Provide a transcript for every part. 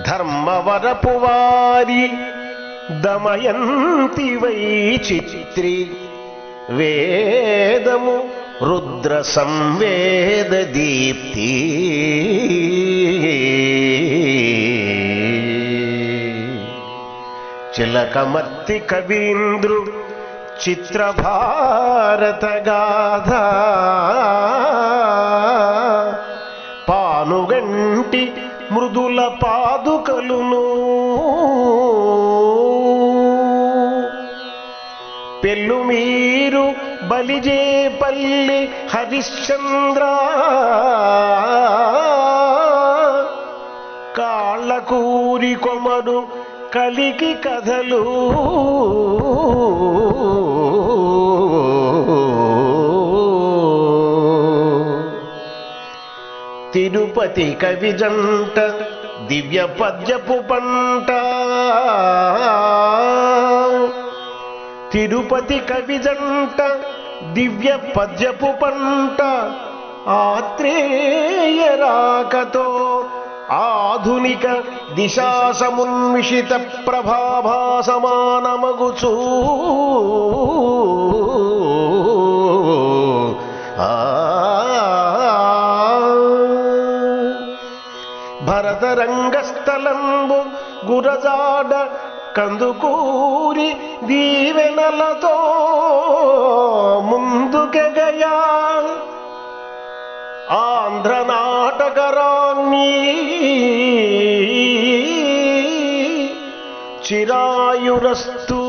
ధర్మవరపు వారి దమయంతి వై చిత్రి వేదము రుద్ర సంవేద దీప్తి చిలకమర్తి కవీంద్రు చిత్ర భారత గాథ పానుగంటి మృదుల పాదుకలును పెళ్ళు మీరు బలిజేపల్లి హరిశ్చంద్ర కాళ్ళకూరి కొమరు కలికి కథలు తిరుపతి కవిజంట దివ్య పద్యపు పంట తిరుపతి కవిజంట దివ్య పద్యపు పంట ఆత్రేయ రాకతో ఆధునిక దిశాసమున్మిషిత ప్రభాభాసమానమగుచూ భరతరంగస్థలంబు గురజాడ కందుకూరి దీవెనలతో ముందుకెగయా ఆంధ్ర నాటకరాన్ని చిరాయురస్తు.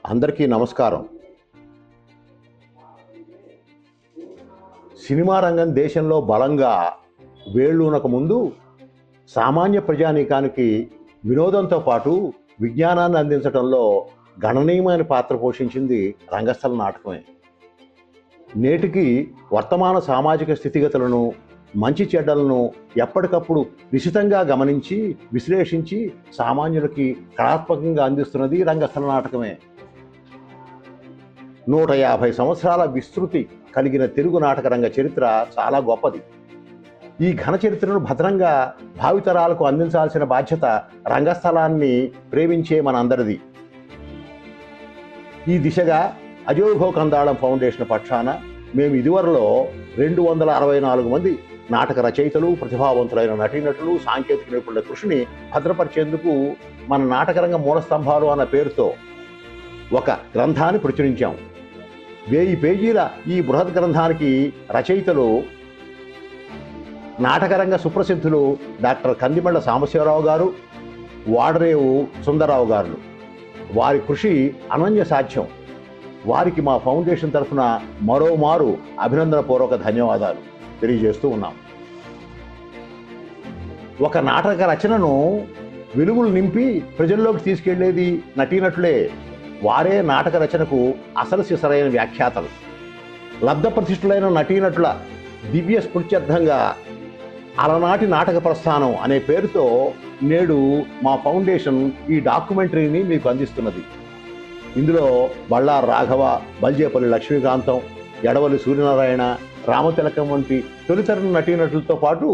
అందరికీ నమస్కారం. సినిమా రంగం దేశంలో బలంగా వేళ్ళూనక ముందు సామాన్య ప్రజానీకానికి వినోదంతో పాటు విజ్ఞానాన్ని అందించడంలో గణనీయమైన పాత్ర పోషించింది రంగస్థల నాటకమే. నేటికి వర్తమాన సామాజిక స్థితిగతులను, మంచి చెడ్డలను ఎప్పటికప్పుడు నిశితంగా గమనించి విశ్లేషించి సామాన్యులకి కళాత్మకంగా అందిస్తున్నది రంగస్థల నాటకమే. 150 సంవత్సరాల విస్తృతి కలిగిన తెలుగు నాటక రంగ చరిత్ర చాలా గొప్పది. ఈ ఘన చరిత్రను భద్రంగా భావితరాలకు అందించాల్సిన బాధ్యత రంగస్థలాన్ని ప్రేమించే మనందరిది. ఈ దిశగా అజోఘో కందాళం ఫౌండేషన్ పక్షాన మేము ఇదివరలో 264 మంది నాటక రచయితలు, ప్రతిభావంతులైన నటీనటులు, సాంకేతిక నిపుణుల కృషిని భద్రపరిచేందుకు మన నాటకరంగ మూలస్తంభాలు అన్న పేరుతో ఒక గ్రంథాన్ని ప్రచురించాం. 1000 పేజీల ఈ బృహత్ గ్రంథానికి రచయితలు నాటకరంగ సుప్రసిద్ధులు డాక్టర్ కందిమళ్ళ సాంబశివరావు గారు, వాడరేవు సుందరరావు గారు. వారి కృషి అనన్య సాధ్యం. వారికి మా ఫౌండేషన్ తరఫున మరోమారు అభినందనపూర్వక ధన్యవాదాలు తెలియజేస్తూ ఉన్నాం. ఒక నాటక రచనను వెలుగులు నింపి ప్రజల్లోకి తీసుకెళ్లేది నటీనటులే. వారే నాటక రచనకు అసలు సిసరైన వ్యాఖ్యాతలు. లబ్ధ ప్రతిష్ఠులైన నటీనటుల దివ్య స్ఫూర్త్యర్థంగా అలనాటి నాటక ప్రస్థానం అనే పేరుతో నేడు మా ఫౌండేషన్ ఈ డాక్యుమెంటరీని మీకు అందిస్తున్నది. ఇందులో బళ్ళార్ రాఘవ, బల్జేపల్లి లక్ష్మీకాంతం, ఎడవల్లి సూర్యనారాయణ, రామతిలకం వంటి తొలితరం నటీనటులతో పాటు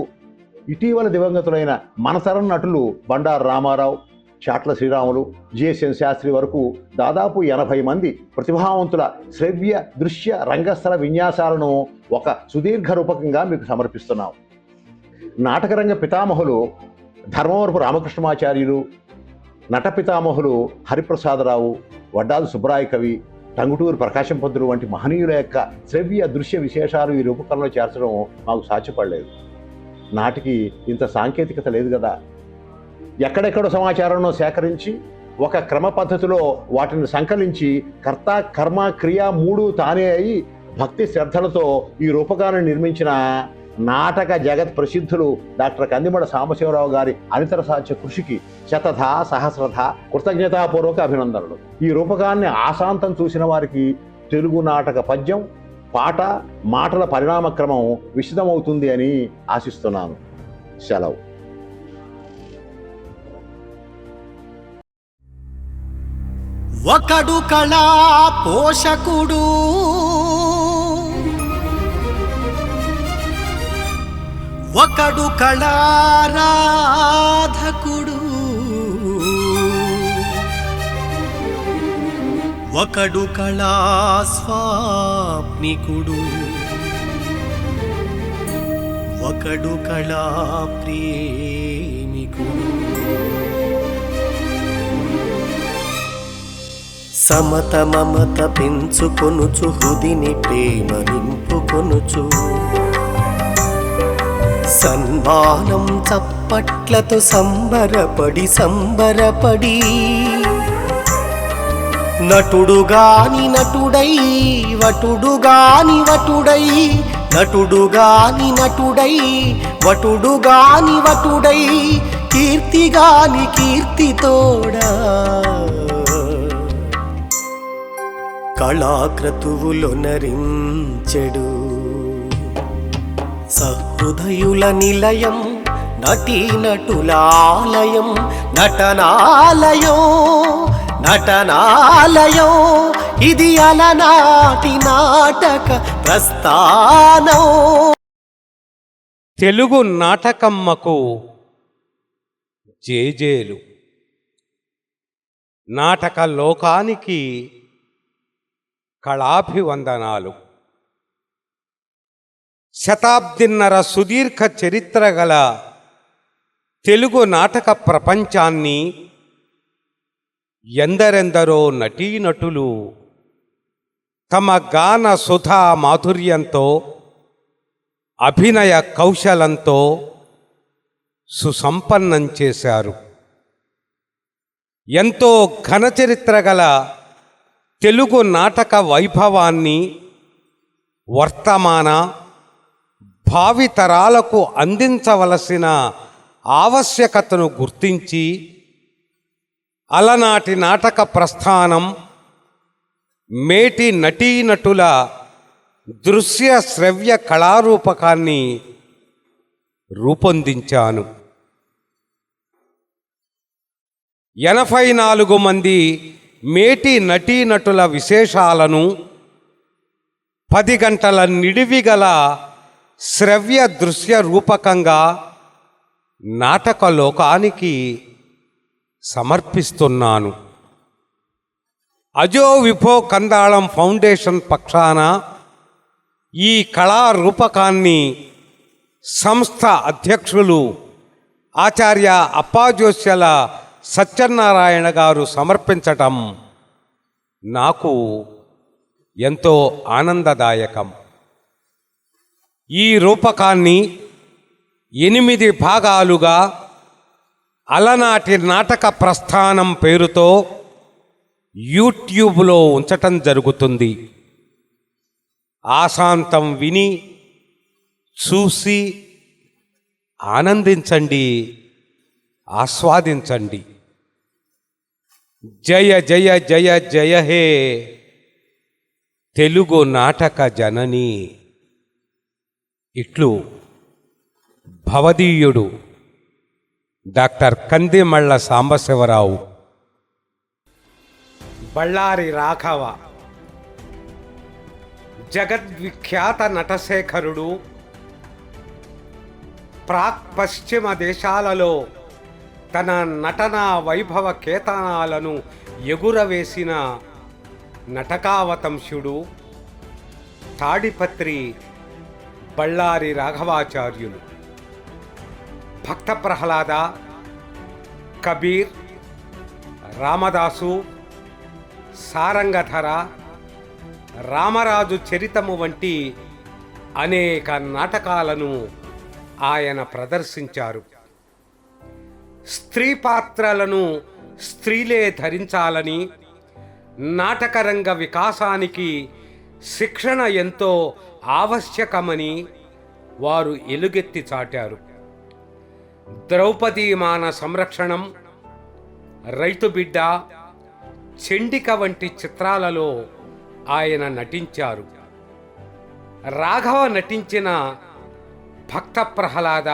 ఇటీవల దివంగతులైన మనతరం నటులు బండారు రామారావు, చాట్ల శ్రీరాములు, జిఎస్ఎన్ శాస్త్రి వరకు దాదాపు 80 మంది ప్రతిభావంతుల శ్రవ్య దృశ్య రంగస్థల విన్యాసాలను ఒక సుదీర్ఘ రూపకంగా మీకు సమర్పిస్తున్నాం. నాటకరంగ పితామహులు ధర్మవరపు రామకృష్ణమాచార్యులు, నట పితామహులు హరిప్రసాదరావు, వడ్డాది సుబ్బరాయ కవి, టంగుటూరు ప్రకాశం పంతులు వంటి మహనీయుల యొక్క శ్రవ్య దృశ్య విశేషాలు ఈ రూపకరణలో చేర్చడం మాకు సాధ్యపడలేదు. నాటికి ఇంత సాంకేతికత లేదు కదా. ఎక్కడెక్కడో సమాచారంలో సేకరించి ఒక క్రమ పద్ధతిలో వాటిని సంకలించి కర్త కర్మ క్రియ 3 తానే అయి భక్తి శ్రద్ధలతో ఈ రూపకాన్ని నిర్మించిన నాటక జగత్ ప్రసిద్ధులు డాక్టర్ కందిమడ సాంబశివరావు గారి అనితర సాధ్య కృషికి శతథ సహస్రథ కృతజ్ఞతాపూర్వక అభినందనలు. ఈ రూపకాన్ని ఆశాంతం చూసిన వారికి తెలుగు నాటక పద్యం, పాట, మాటల పరిణామక్రమం విశదమవుతుంది అని ఆశిస్తున్నాను. సెలవు. ఒకడు కళా పోషకుడు, ఒకడు కళారాధకుడు, ఒకడు కళాస్వాప్నికుడు, ఒకడు కళా ప్రేమికుడు. సమత మమత పెంచుకొనుచు హృదిని ప్రేమ నింపుకొనుచు, సన్మానం చప్పట్లతో సంబరపడి సంబరపడి, నటుడుగాని నటుడై వటుడుగాని వటుడై, నటుడుగాని నటుడై వటుడుగాని వటుడై, కీర్తిగాని కీర్తితోడా కళాక్రతువులొనరించెడు. సహృదయుల నిలయం నటీనటులాలయం, నటనాలయం నటనాలయం, ఇది అలనాటి నాటక ప్రస్థానం. తెలుగు నాటకమ్మకు జేజేలు. నాటక లోకానికి కళాభివందనాలు. శతాబ్దిన్నర సుదీర్ఘ చరిత్ర గల తెలుగు నాటక ప్రపంచాన్ని ఎందరెందరో నటీనటులు తమ గాన సుధా మాధుర్యంతో, అభినయ కౌశలంతో సుసంపన్నం చేశారు. ఎంతో ఘన చరిత్ర గల తెలుగు నాటక వైభవాన్ని వర్తమాన భావితరాలకు అందించవలసిన ఆవశ్యకతను గుర్తించి అలనాటి నాటక ప్రస్థానం, మేటి నటీనటుల దృశ్య శ్రవ్య కళారూపకాన్ని రూపొందించాను. 84 మంది మేటి నటీనటుల విశేషాలను 10 గంటల నిడివిగల శ్రవ్య దృశ్య రూపకంగా నాటక లోకానికి సమర్పిస్తున్నాను. అజో విభో కందాళం ఫౌండేషన్ పక్షాన ఈ కళారూపకాన్ని సంస్థ అధ్యక్షులు ఆచార్య అప్పాజోస్యల సత్యనారాయణ గారు సమర్పించటం నాకు ఎంతో ఆనందదాయకం. ఈ రూపకాన్ని 8 భాగాలుగా అలనాటి నాటక ప్రస్థానం పేరుతో యూట్యూబ్లో ఉంచటం జరుగుతుంది. ఆశాంతం విని చూసి ఆనందించండి, ఆస్వాదించండి. జయ జయ జయ జయ హే తెలుగు నాటక జనని. ఇట్లు భవదీయుడు డాక్టర్ కందిమళ్ళ సాంబశివరావు. బళ్ళారి రాఘవ జగద్విఖ్యాత నటశేఖరుడు. ప్రాక్ పశ్చిమ దేశాలలో తన నటనా వైభవ కేతనాలను ఎగురవేసిన నటకావతంశుడు తాడిపత్రి బళ్ళారి రాఘవాచార్యులు. భక్త ప్రహ్లాద, కబీర్, రామదాసు, సారంగధర, రామరాజు చరితము వంటి అనేక నాటకాలను ఆయన ప్రదర్శించారు. స్త్రీ పాత్రలను స్త్రీలే ధరించాలని, నాటకరంగ వికాసానికి శిక్షణ ఎంతో ఆవశ్యకమని వారు ఎలుగెత్తి చాటారు. ద్రౌపదీమాన సంరక్షణం, రైతు బిడ్డ, చండిక వంటి చిత్రాలలో ఆయన నటించారు. రాఘవ నటించిన భక్త ప్రహ్లాద,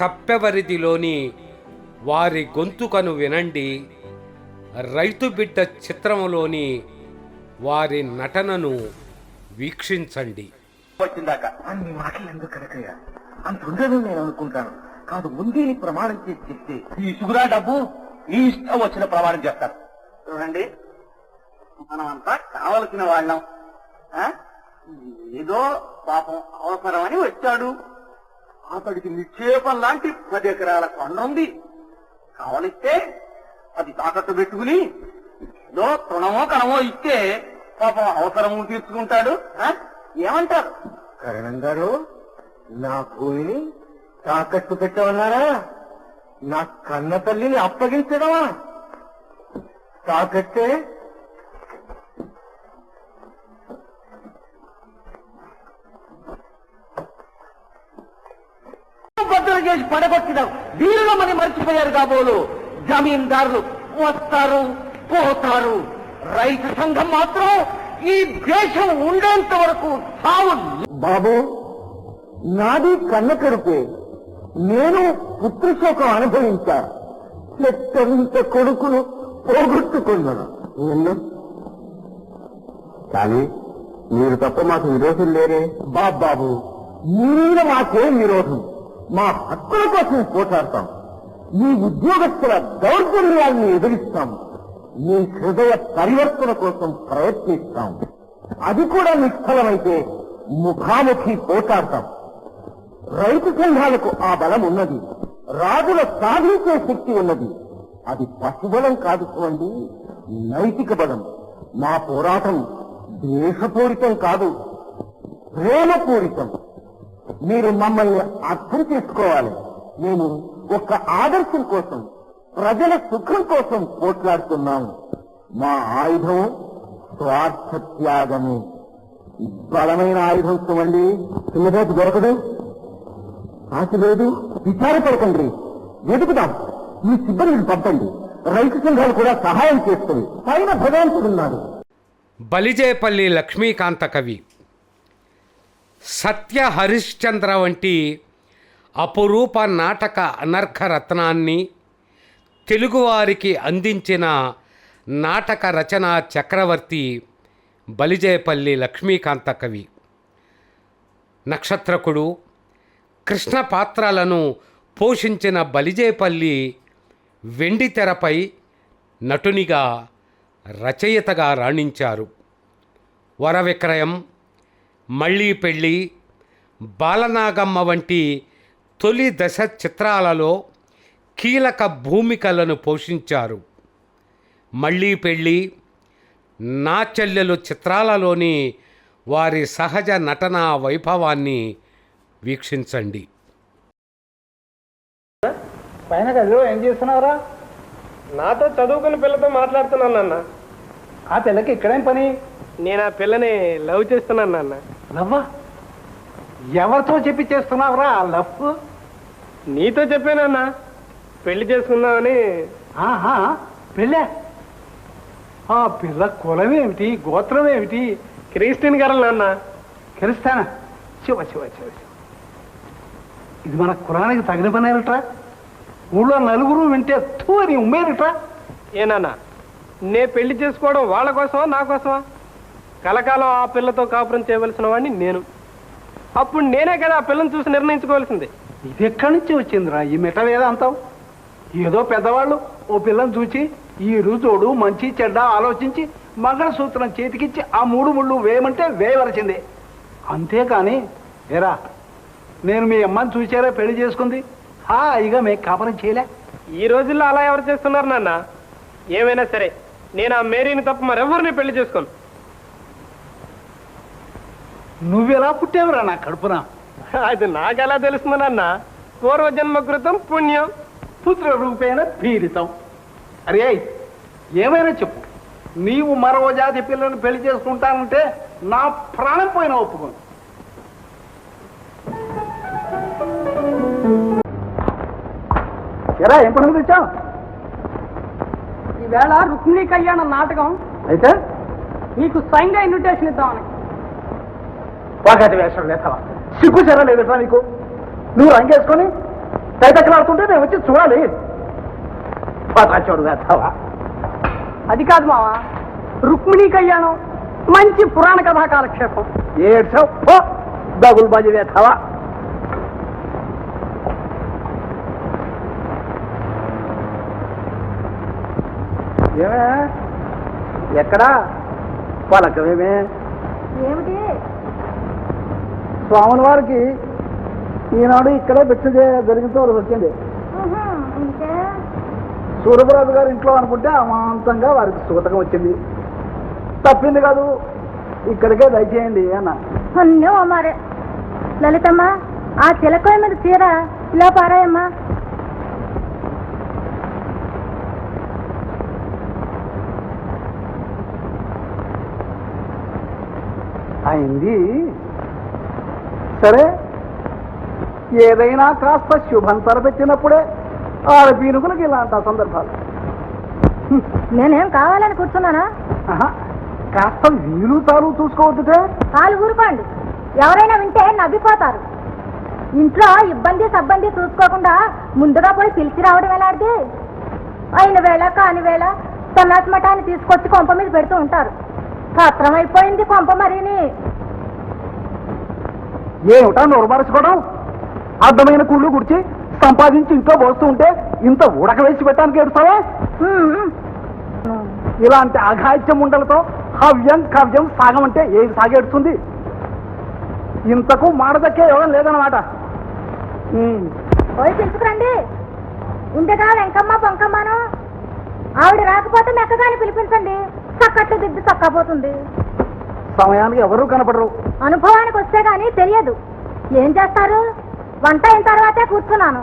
తప్పెవరిదిలోని వారి గొంతుకను వినండి, రైతు బిడ్డ చిత్రములోని వారి నటనను వీక్షించండి. వచ్చిందాక అన్ని మాటలు ఎందుకు కనుకయ్యా? అంత ఉండదు నేను అనుకుంటాను. కాదు, ముందే ప్రమాణం చేసి చెప్తే ఈ సుగురా డబ్బు ఈ ఇష్టం వచ్చిన ప్రమాణం చేస్తారు. చూడండి, మనం అంతా కావలసిన వాళ్ళం. ఏదో పాపం అవసరమని వచ్చాడు. అతడికి నిక్షేపం లాంటి 10 ఎకరాల కొండ ఉంది. కావలిస్తే అది తాకట్టు పెట్టుకుని ఏదో తృణమో కణమో ఇస్తే పాపం అవసరము తీర్చుకుంటాడు. ఏమంటారు? కరణం గారు, నా భూమిని తాకట్టు పెట్టమన్నారా? నా కన్న తల్లిని అప్పగించడమా? తాకట్టే బద్దలు చేసి పడగొట్టడం వీరుల మని మర్చిపోయారు కాబోలు. జమీందారులు వస్తారు పోతారు, రైతు సంఘం మాత్రం ఈ దేశం ఉండేంత వరకు సావు. బాబు, నాది కన్న కడుపే. నేను పుత్రశోకం అనుభవించా. చెత్తంత కొడుకును పోగొట్టుకున్నాను. కానీ మీరు తప్ప మాకు విరోధులు లేరే. బాబు, మీరు మాకేం విరోధం? మా హక్కుల కోసం పోరాడతాం. మీ ఉద్యోగస్తుల దౌర్జన్యాలను ఎదురిస్తాం. మీ హృదయ పరివర్తన కోసం ప్రయత్నిస్తాం. అది కూడా నిష్ఫలమైతే ముఖాముఖి పోటాడతాం. రైతు సంఘాలకు ఆ బలం ఉన్నది. రాజుల సాధించే శక్తి ఉన్నది. అది పశుబలం కాదు చూడండి, నైతిక బలం. మా పోరాటం ద్వేషపూరితం కాదు, ప్రేమపూరితం. మీరు మమ్మల్ని అర్థం చేసుకోవాలి. మేము ఒక ఆదర్శం కోసం, ప్రజల సుఖం కోసం పోట్లాడుతున్నాము. మా ఆయుధం స్వార్థ త్యాగమే. బలమైన ఆయుధం చూడండి, చిన్నదాపు దొరకదు. ఆశ లేదు, విచారపడకండి, వెతుకుదాం. మీ సిబ్బందిని పంపండి. రైతు సంఘాలు కూడా సహాయం చేస్తుంది. పైన భగవంతుడున్నాడు. బలిజేపల్లి లక్ష్మీకాంత కవి సత్య హరిశ్చంద్ర వంటి అపురూప నాటక అనర్ఘరత్నాన్ని తెలుగువారికి అందించిన నాటక రచనా చక్రవర్తి బలిజేపల్లి లక్ష్మీకాంత కవి. నక్షత్రకుడు, కృష్ణ పాత్రలను పోషించిన బలిజేపల్లి వెండితెరపై నటునిగా, రచయితగా రాణించారు. వరవిక్రయం, మళ్ళీ పెళ్ళి, బాలనాగమ్మ వంటి తొలి దశ చిత్రాలలో కీలక భూమికలను పోషించారు. మళ్ళీ పెళ్ళి, నా చెల్లెలు చిత్రాలలోని వారి సహజ నటనా వైభవాన్ని వీక్షించండి. పైన గదిలో ఏం చేస్తున్నావురా? నాతో చదువుకుని పిల్లతో మాట్లాడుతున్నాను నాన్న. ఆ పిల్లకి ఇక్కడేం పని? నేను ఆ పిల్లని లవ్ చేస్తున్నాను నాన్న. లవ్వా? ఎవరితో చెప్పి చేస్తున్నావురా ఆ లవ్? నీతో చెప్పానన్నా, పెళ్లి చేసుకుందామని. ఆహా, పెళ్ళా? ఆ పిల్ల కులం ఏమిటి, గోత్రం ఏమిటి? క్రిస్టియన్ గారు నాన్న. క్రిస్తానా? శివ శివ శివ శివ. ఇది మన కులానికి తగిన పనేనట్రా? ఊళ్ళో నలుగురు వింటే తూ అని ఉమ్మేనట్రా? ఏనాన్న, నే పెళ్లి చేసుకోవడం వాళ్ళ కోసమా నా కోసమా? కలకాలం ఆ పిల్లతో కాపురం చేయవలసిన వాడిని నేను. అప్పుడు నేనే కదా ఆ పిల్లని చూసి నిర్ణయించుకోవాల్సింది. ఇది ఎక్కడి నుంచి వచ్చిందిరా ఈ మిట వేదాంతం? ఏదో పెద్దవాళ్ళు ఓ పిల్లని చూచి ఈ రుజోడు మంచి చెడ్డ ఆలోచించి మంగళసూత్రం చేతికిచ్చి ఆ 3 ముళ్ళు వేయమంటే వేయవలసిందే. అంతేకాని ఏరా నేను మీ అమ్మని చూసారా పెళ్లి చేసుకుంది, హాయిగా మేము కాపురం చేయలే. ఈ రోజుల్లో అలా ఎవరు చేస్తున్నారు నాన్న? ఏమైనా సరే నేను ఆ మేరీని తప్ప మరెవరిని పెళ్లి చేసుకోను. నువ్వెలా పుట్టావురా నా కడుపున? అది నాకెలా తెలుస్తుంది నాన్న? పూర్వజన్మ కృతం పుణ్యం. పుత్ర రూపేణ పీడితం. అరే ఏమైనా చెప్పు, నీవు మరో జాతి పిల్లల్ని పెళ్లి చేసుకుంటానంటే నా ప్రాణం పోయిన ఒప్పుకోను. ఎరా ఏం పనులు తెచ్చావు? ఈవేళ రుక్మిణీ కళ్యాణ నాటకం అయితే నీకు స్వయంగా ఇన్విటేషన్ ఇద్దామని. వాగటి వేషం లేతావా? సిగ్గు చెర లేదురా నీకు? నువ్వు రంగేసుకొని తైతక్కలాడుతుంటే నేను వచ్చి చూడాలి. పాతాచోడు వేస్తావా? అది కాదు మావా, రుక్మిణీ కళ్యాణం మంచి పురాణ కథా కాలక్షేపం. ఏడ్చావు దగులు బాజీ వేస్తావా? ఏమే ఎక్కడా పలకమేమే? ఏమిటి? స్వాముల వారికి ఈనాడు ఇక్కడే భిక్ష జరిగితే వచ్చింది. సూర్యప్రభు గారి ఇంట్లో అనుకుంటే అమాంతంగా వారికి సూతకం వచ్చింది. తప్పింది కాదు, ఇక్కడికే దయచేయండి అన్న. అన్నో మారే లలితమ్మ, ఆ చిలకోయ మీద చీర ఇలా పారాయమ్మా. అయింది సరే, ఏదైనా కాస్త శుభం తలపెట్టినప్పుడే ఆడపీనుకులకి ఇలాంటి సందర్భాలు. నేనేం కావాలని కూర్చున్నానా? కాస్త వీలు తాలు చూసుకోవద్దుటే. కాలు ఊరుకోండి, ఎవరైనా వింటే నవ్విపోతారు. ఇంట్లో ఇబ్బంది సబ్బంది చూసుకోకుండా ముందుగా పోయి పిలిచి రావడం ఎలాంటిది? అయిన వేళ కాని వేళ సన్నాసి మఠాన్ని తీసుకొచ్చి కొంప మీద పెడుతూ ఉంటారు. సత్రం అయిపోయింది కొంప మరిని. ఏమిటా నోరుమరచుకోవడం? అర్థమైన కుళ్ళు గుడిచి సంపాదించి ఇంట్లో పోస్తూ ఉంటే ఇంత ఉడక వేసి పెట్టడానికి ఏడుస్తావా? ఇలాంటి అఘాయిత్యం ఉండలతో హవ్యం కవ్యం సాగమంటే ఏది సాగేడుతుంది? ఇంతకు మాడదక్కే యోగం లేదన్నమాట. పోయి పిలుచుకురండి. ఉండగా వెంకమ్మ పొంకమ్మను ఆవిడ రాకపోతే మెక్కగాని పిలిపించండి. చక్కట్లు దిద్దు చక్కపోతుంది. సమయానికి ఎవరూ కనపడరు. అనుభవానికి వస్తే గానీ తెలియదు. ఏం చేస్తారు? వంట అయిన తర్వాతే కూర్చున్నాను.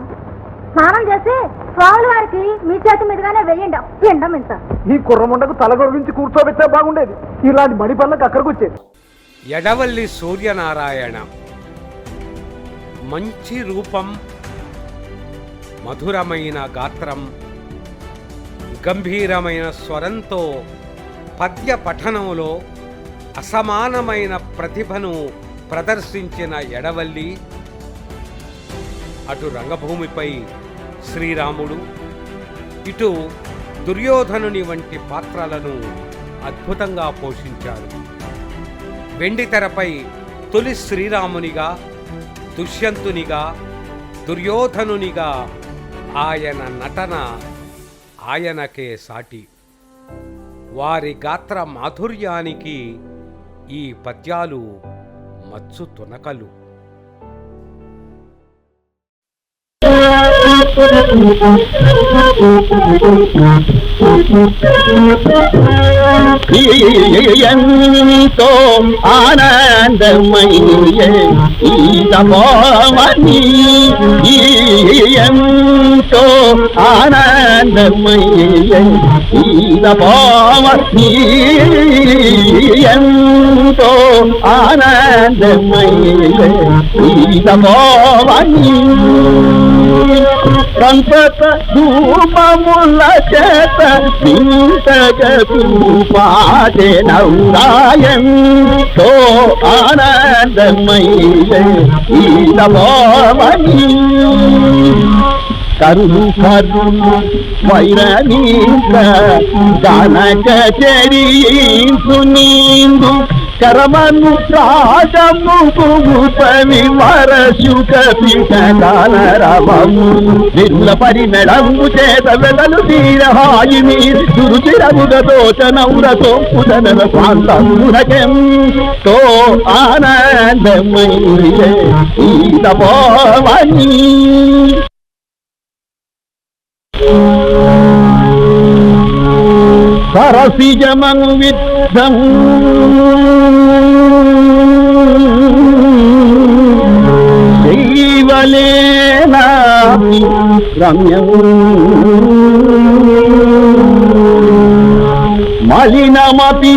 స్నానం చేసి స్వాముల వారికి మీ చేతి మీదుగానే వెయ్యండి. పిండం ఇంత. ఈ కుర్రముండకు తలగొరించి కూర్చోబెట్టే బాగుండేది. ఇలాంటి మడి పనులకు అక్కడికి వచ్చేది. ఎడవల్లి సూర్యనారాయణ మంచి రూపం, మధురమైన గాత్రం, గంభీరమైన స్వరంతో పద్య పఠనంలో అసమానమైన ప్రతిభను ప్రదర్శించిన ఎడవల్లి అటు రంగభూమిపై శ్రీరాముడు, ఇటు దుర్యోధనుని వంటి పాత్రలను అద్భుతంగా పోషించారు. వెండితెరపై తొలి శ్రీరామునిగా, దుష్యంతునిగా, దుర్యోధనునిగా ఆయన నటన ఆయనకే సాటి. వారి గాత్ర మాధుర్యానికి ఈ పద్యాలు మచ్చు తునకలు. ఎంతో ఆనందమయ్యే ఈ తపోవని, ఎంతో ఆనందమయ్యే ఈ తపోవని, ఎంతో ఆనందమయ్యే ఈ తపోవని. సంతత ధూపముల చేత వింతగ పాడే నౌరాయంతో ఆనందమయ్యే ఈ నభోమని కరులు కరులు వైరనీక గనక చెరీందు నీందు కరమను ప్రాజము పవి వరసుక పిటకాలరవము విల్ల పరిమెళము చేత వెదలు తీరహాయి మీరు దురుచిరముగ దోచనౌరతో పుదనర స్వాంతమునకెం తో ఆనందమయ్యే ఈ తపోవని సరసిజమను విద్ధం శైవలేనా రమ్యం మలినమపి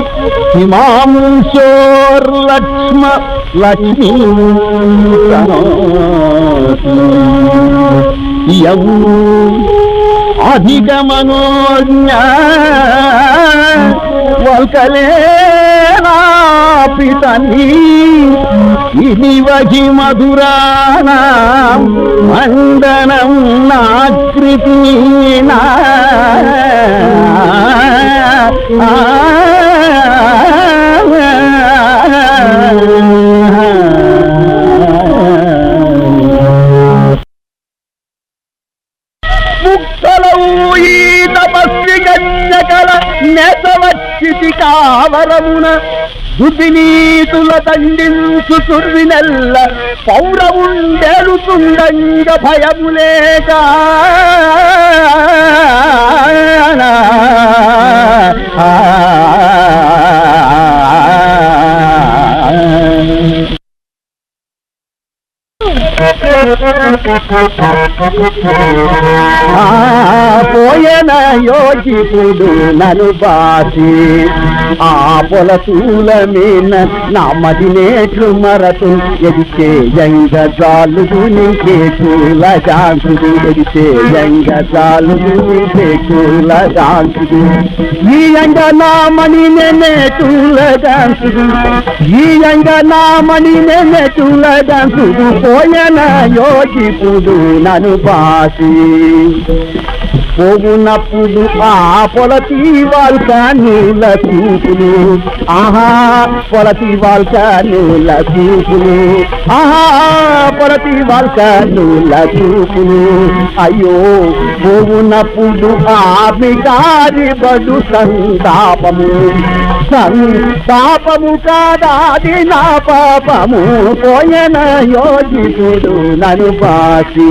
హిమాంశోర్లక్ష్మ లక్ష్మీ ఇయం అధిక మనోజ్ఞ వల్కలేనాపితని ఇదివగి మధురాణ మండనం నాకృతి నేతవచ్చితి కావరమున దుర్వినీతుల దండించు తుర్వినెల్ల పౌరవుండెలుతుండంగ భయములేక పోయన యోగిపుడు నను బాసి ఆ పొలతూల మీన నా మదినేట్లు మరతు ఎదిచేయంగ జాలుగు నింకేటూల జాంతుడు ఎదిచేయంగ జాలుగు నింకేటూల జాంతుడు ఈయంగ నా మణి నెనేటూల జాంతుడు ఈయంగ నా మణి నెనేటూల జాంతుడు పోయన యోగిపుడు నను బాసి పోగునప్పుడు ఆ పొలతి వాల్క నీళ్ళ చూపులు ఆహా పొలతి వాల్క నీళ్ళ చూపులు ఆహా పొలతి వాల్క నీళ్ళ చూపులు అయ్యో పోగునప్పుడు ఆమె గారి బడు సంతాపము కాదాది నా పాపము పోయన యోగితుడు నను బాసి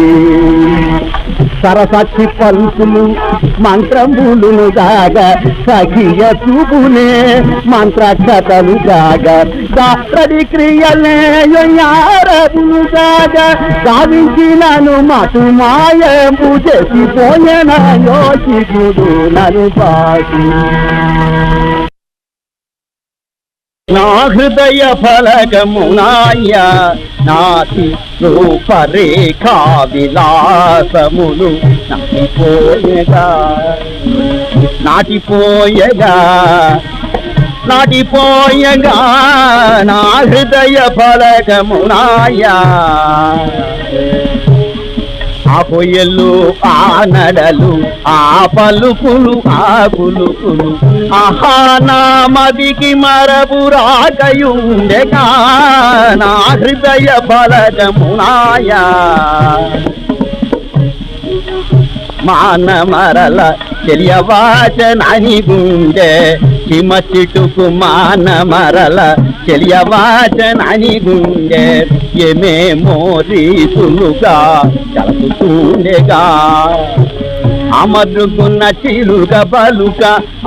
సరసక్షి పలుకులు మంత్రములును గాగా సఖియ చూపునే మంత్రక్షతలు గాగా దాత్రడి క్రియలే యారములు గాగా సాధించినను మటు మాయము చేసిపోయిన యోచితుడు నను బాసి నా హృదయ ఫలకమునాయ నాటి రూపరేఖా విలాసములు నాటిపోయగా నా హృదయ ఫలకమునాయ ఆ పొయ్యలు ఆ నడలు ఆ పలుకులు ఆ పులుకులు ఆహా నా మదికి మరపు రాకయుండెగా నా హృదయ ఫలకమునాయ మాన మరల తెలియవాచనని గుండె చిమ చిటుకు మాన మరల తెలియవాచనని గుండె ఏమేమో రీతులుగా కలుపుతుండేగా అమరుకున్న చిలుక పలుక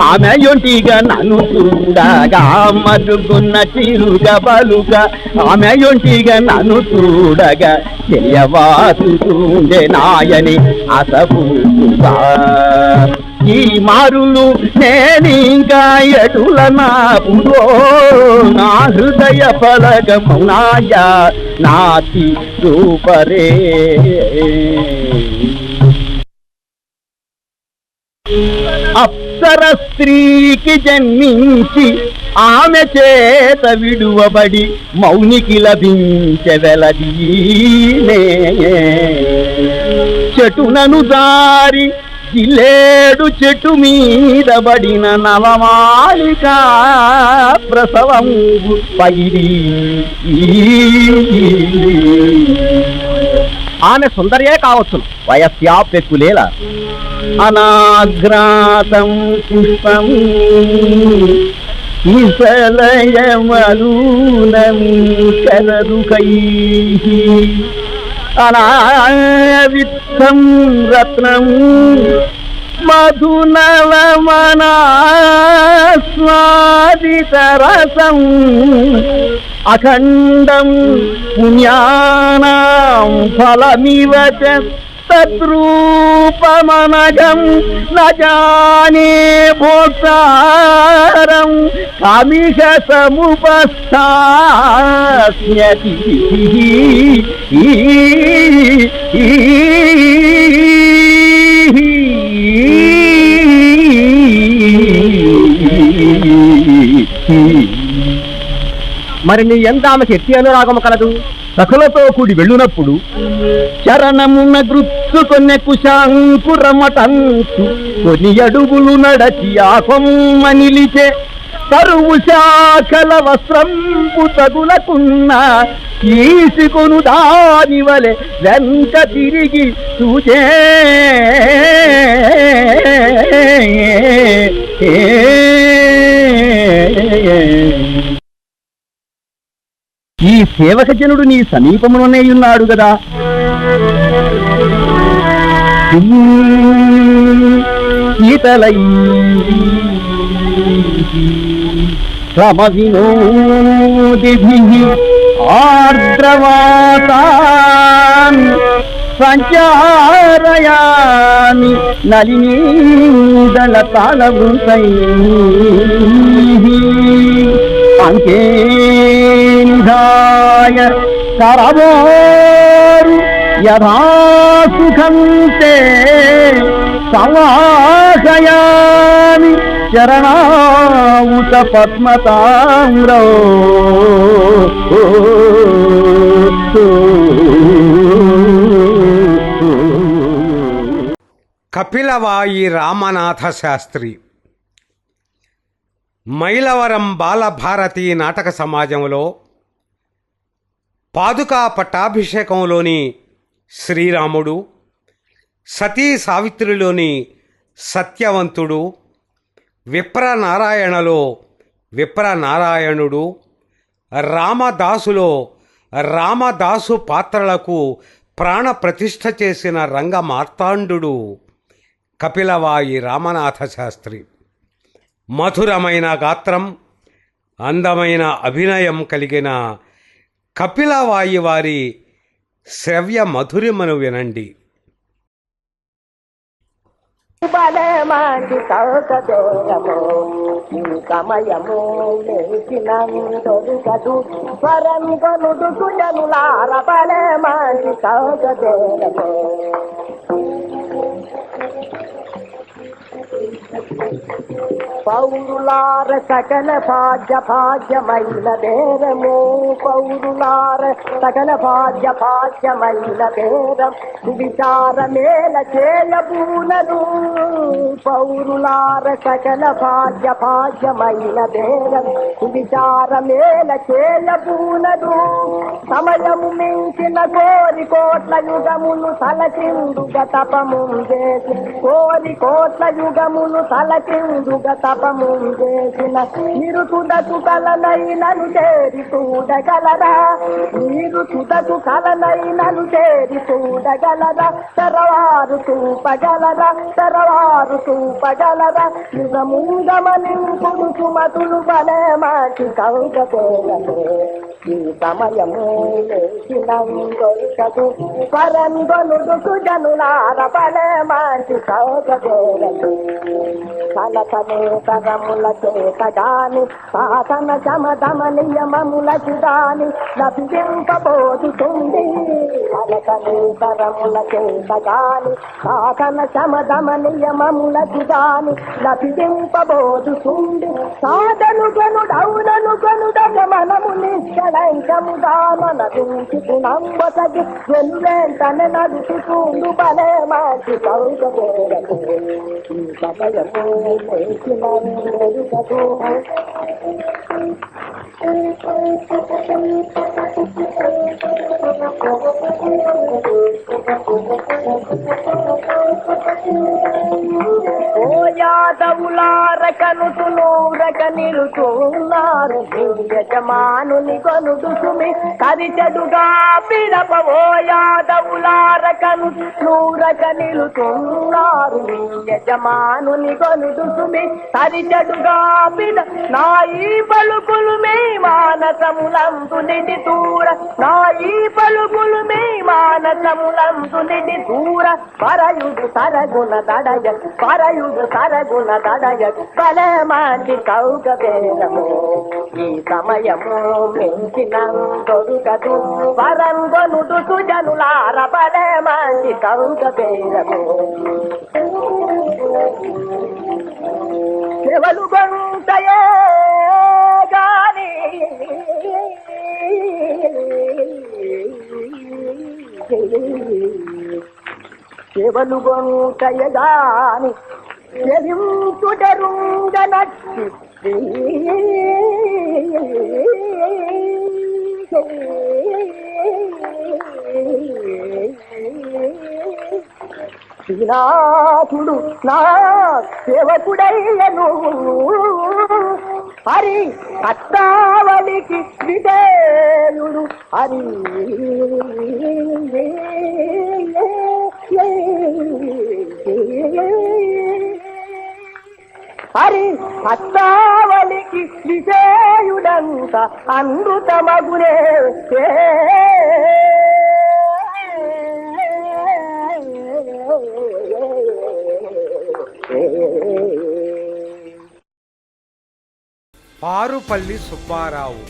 ఆమె యొంటిగా నన్ను చూడగా అమరుకున్న చిలుక పలుక ఆమె యొంటిగా నన్ను చూడగా తెలియవాతుండే నాయని అసపూగా ఈ మారులు నేనింకా ఎటుల నాపులో నా హృదయ ఫలకమునాయ నాతి రూపరే అప్సర స్త్రీకి జన్మించి ఆమె చేత విడువబడి మౌనికి లభించే వెలదీనే చెటునను దారి జిల్లేడు చెట్టు మీద పడిన నవమాలిక ప్రసవం పగిరి ఆమె సుందరియే కావచ్చు, వయస్యా పెక్కులేల. అనాగ్రాతం పుష్పం ఈశలయమలూనం శరరుకై అనావిత్తం రత్నం మధునవమనాస్వాదితరసం అఖండం పుణ్యానాం ఫలమివ చ తద్రూపమనఘం న జానే భోక్తారం కామిష సముపస్థాస్యతి మరి నీ ఎంత ఆమెకి ఎట్టి అనురాగము కలదు. సఖులతో కూడి వెళ్ళునప్పుడు చరణమున గృత్తుకొన్నె కుశాంకురమటంచు కొన్ని అడుగులు నడచి ఆ కొమ్మ నిలిచే తరువు శాఖల వస్త్రంపు తగులకున్న తీసుకొను దాని వలె వెంట తిరిగి చూచే ఈ సేవకజనుడు నీ సమీపములోనే ఉన్నాడు గదా. శీతలై క్రమ వినోదిభిః ఆర్ద్రవాతాన్ సంచారయామి నలినీదళ తాళవృతైః అంకే నిధాయ కరవోరు యథాసుఖం తే సవాహయామి చరణావుత పద్మతామ్రో కపిలవాయి రామనాథ శాస్త్రి మైలవరం బాలభారతి నాటక సమాజంలో పాదుకా పట్టాభిషేకంలోని శ్రీరాముడు, సతీ సావిత్రిలోని సత్యవంతుడు, విప్రనారాయణలో విప్రనారాయణుడు, రామదాసులో రామదాసు పాత్రలకు ప్రాణప్రతిష్ఠ చేసిన రంగమార్తాండు కపిలవాయి రామనాథ శాస్త్రి. మధురమైన గాత్రం, అందమైన అభినయం కలిగిన కపిలవాయి వారి శ్రవ్య మధురిమను వినండి. బలమాంటి సౌకర్యము ఇంకమయము లేచినందొరుగదు స్వరం కొనుడు సుజనులార బలమాంటి సౌకర్యము పౌరులార సకల భాగ్య భాగ్యమైన బేరము పౌరులార సకల భాగ్య భాగ్యమైన బేరం విచారమేల చేయబూనను పౌరులార సకల భాగ్య భాగ్యమైన బేరం విచారమేల చేయబూనను సమయము మించిన కోరి కోట్ల యుగమును తలకిందుగ తపముందేసి కోరి కోట్ల యుగమును తలకిందుగ తపముందేసిన మీరు తుదకు కలనైనను చేరి చూడగలరా మీరు తుదకు కలనైనను చేరి చూడగలరా తెరవారు చూపగలరా తెరవారు చూపగలరా నిజముంగమనింపుడు సుమతులు బలే మాటి కౌగ ఈ సమయము దొరకదు పరంగొనుడు సుజనులార బలే మంచి సౌకర్యము కలకనే తరముల చేత గాని సాధన సమధమ నియమముల చిదాని లభింపబోదుతుంది కలకనే తరముల చేత గాని సాధన సమధమ నియమముల చిదాని లభింపబోదుతుంది సాధను గనుడౌనను గనుడగ మనము నిశ్చలంకముగా మనదించి గుణంబసగి వెనువెంటనే నడుచుకుందు బలే మంచి సౌకర్యము ఈ సమయము దొరకదు ఓ యాదవులార కనుటు నూరక నిలుతున్నారు యజమానుని కొనుడు సుమి కరిచెడుగా పిడప ఓ యాదవులార కనుటు నూరక నిలుతున్నారు యజమానుని కొనుడు సుమి కరిచెడుగా పిడ నా ఈ పలుకులు మే మానసములందు నిధి దూర నా ఈ పలుకులు మే మానసములందు నిధి దూర పరయుడు సరగుణ దడయ పరయుడు సరగుణ దడయ బలే మంచి కౌగవేరము ఈ సమయము మించిన దొరకదు పరంగొనుడు సుజనులార బలే మంచి కౌగవేరము శివలు గొంతయే గాని శివలు గొంతయగాని చెలించుటరుంగనచ్చి శ్రీనాథుడు నా సేవకుడయ్యను హరి అత్తావళికి విధేయుడు హరి హరి అత్తావళికి విధేయుడంత అమృతమగునే పారుపల్లి సుబ్బారావు.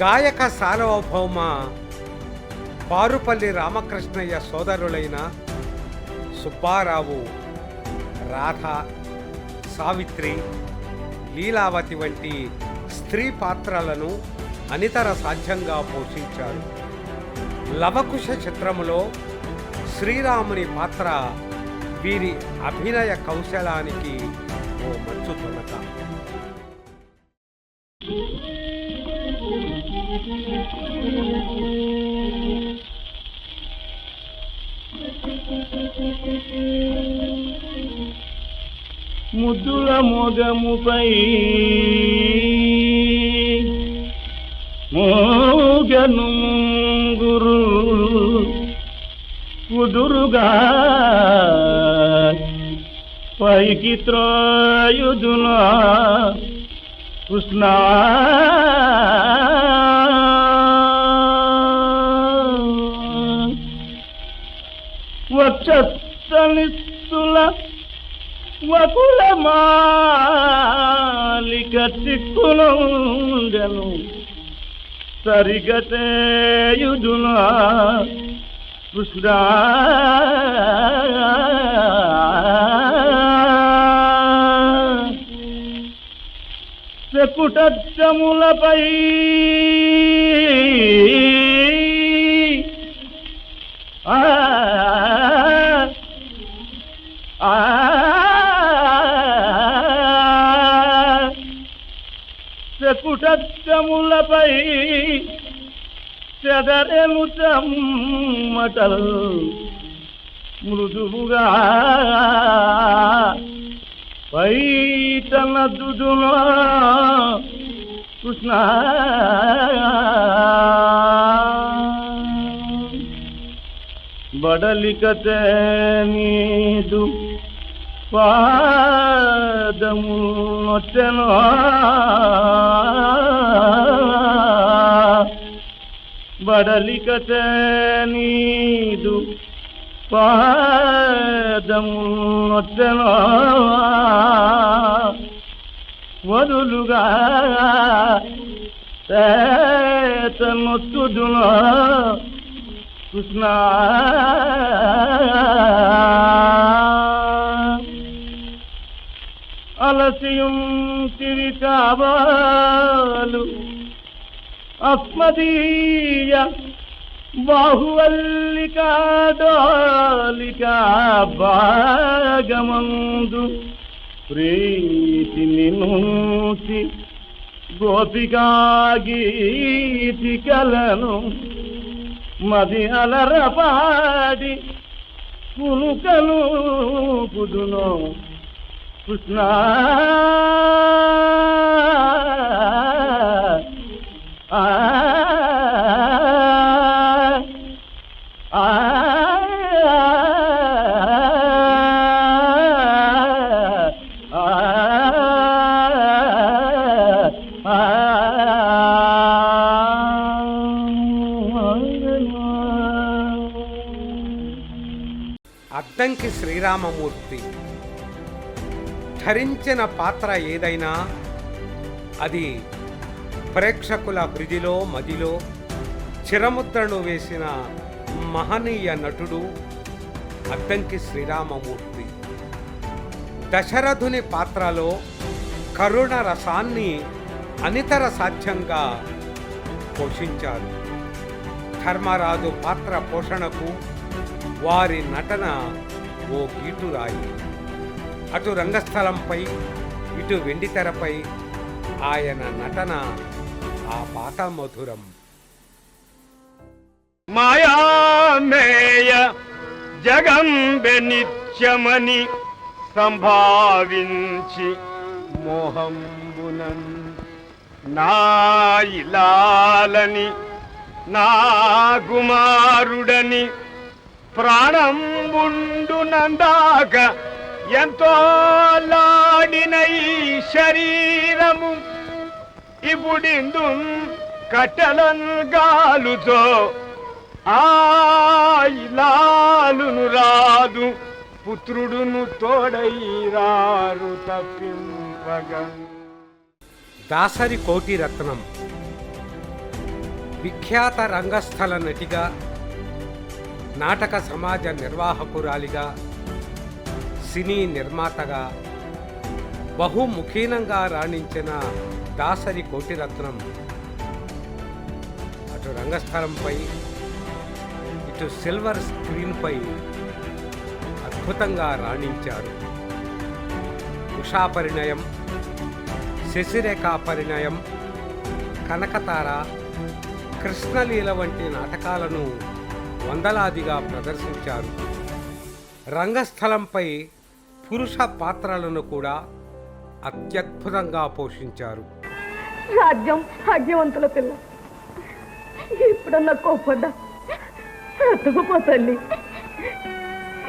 గాయక సార్వభౌమ పారుపల్లి రామకృష్ణయ్య సోదరులైన సుబ్బారావు రాధ, సావిత్రి, లీలావతి వంటి స్త్రీ పాత్రలను అనితర సాధ్యంగా పోషించారు. లవకుశ చిత్రములో శ్రీరాముని పాత్ర వీరి అభినయ కౌశలానికి ఓ మంచు తొలక. ముద్దుల మోగముపై మోగను గురు కుదురుగా పైకి త్రోయుదునా కృష్ణ వక్షస్థనిస్తుల వకుల మాలిక చిక్కునుండెను సరిగతేయుదునా కృష్ణ శకుటములపై శకుటములపై చెదరెను చెమ్మటలు మృదువుగా పైటన దుదునా కృష్ణ బడలికతే నీదు పాదము నొచ్చెను బడలికట నీదు పాదము నొచ్చెను వదులుగా నొచ్చుదును కృష్ణ అలసియం తిరికావాలు అస్మదీయ బాహువల్లికా డోలికా భాగమందు ప్రీతిని నుంచి గోపికా గీతికలను మది అలరపాడి పునుకలు పుదును కృష్ణ అద్దంకి శ్రీరామమూర్తి ధరించిన పాత్ర ఏదైనా అది ప్రేక్షకుల హృదిలో మదిలో చిరముద్రను వేసిన మహనీయ నటుడు అద్దంకి శ్రీరామమూర్తి. దశరథుని పాత్రలో కరుణ రసాన్ని అనితర సాధ్యంగా పోషించారు. ధర్మరాజు పాత్ర పోషణకు వారి నటన ఓ గీటురాయి. అటు రంగస్థలంపై ఇటు వెండితెరపై ఆయన నటన ఆ పాట మధురం. మాయామేయ జగంబె నిత్యమని సంభావించి మోహంబునన్ నా ఇలాలని నా కుమారుడని ప్రాణంబుండు నందాక ఎంతో లాడిన ఈ శరీరము ఇప్పుడిందు కట్టెలను గాలుతో ఆయిలాలును రాదు పుత్రుడును తోడైరారు తప్పింపగా. దాసరి కోటిరత్నం విఖ్యాత రంగస్థల నటిగా, నాటక సమాజ నిర్వాహకురాలిగా, సినీ నిర్మాతగా బహుముఖీనంగా రాణించిన దాసరి కోటిరత్నం అటు రంగస్థలంపై ఇటు సిల్వర్ స్క్రీన్పై అద్భుతంగా రాణించారు. ఉషా పరిణయం, శశిరేఖ పరిణయం, కనకతార, కృష్ణలీల వంటి నాటకాలను వందలాదిగా ప్రదర్శించారు. రంగస్థలంపై పురుష పాత్రలను కూడా అత్యద్భుతంగా పోషించారు. రాజ్యం భాగ్యవంతుల పిల్ల, ఇప్పుడన్నా కోపడ్డా బ్రతకపోతల్లి,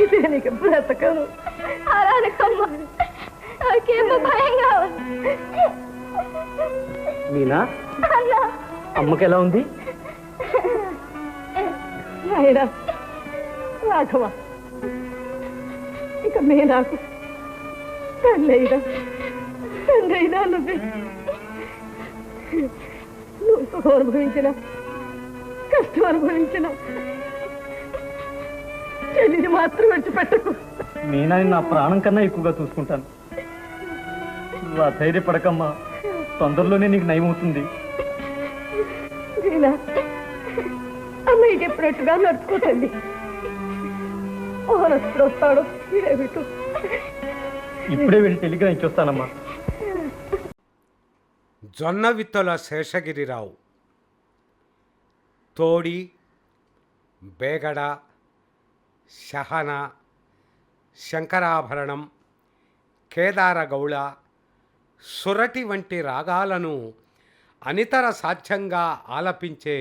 ఇదే నీకు బ్రతకను. మీనా అమ్మకి ఎలా ఉంది? అయినా రాఘవ, ఇక మే నాకు తల్లైనా తండ్రైనా నువ్వే. నువ్వు సుఖం అనుభవించిన, కష్టం అనుభవించిన చెల్లిని మాత్రం విడిచిపెట్టకు. మీనా నా ప్రాణం కన్నా ఎక్కువగా చూసుకుంటాను. ధైర్యపడకమ్మా, తొందరలోనే నీకు నయమవుతుంది. అన్నయ్య చెప్పినట్టుగా నడుచుకోకండి. ఓనప్పుడు వస్తాడు, ఏమిటో ఇప్పుడే వెళ్ళి టెలిగ్రామ్ ఇచ్చొస్తానమ్మా. జొన్నవిత్తుల శేషగిరిరావు తోడి, బేగడ, శహన, శంకరాభరణం, కేదారగౌళ, సురటి వంటి రాగాలను అనితర సాధ్యంగా ఆలపించే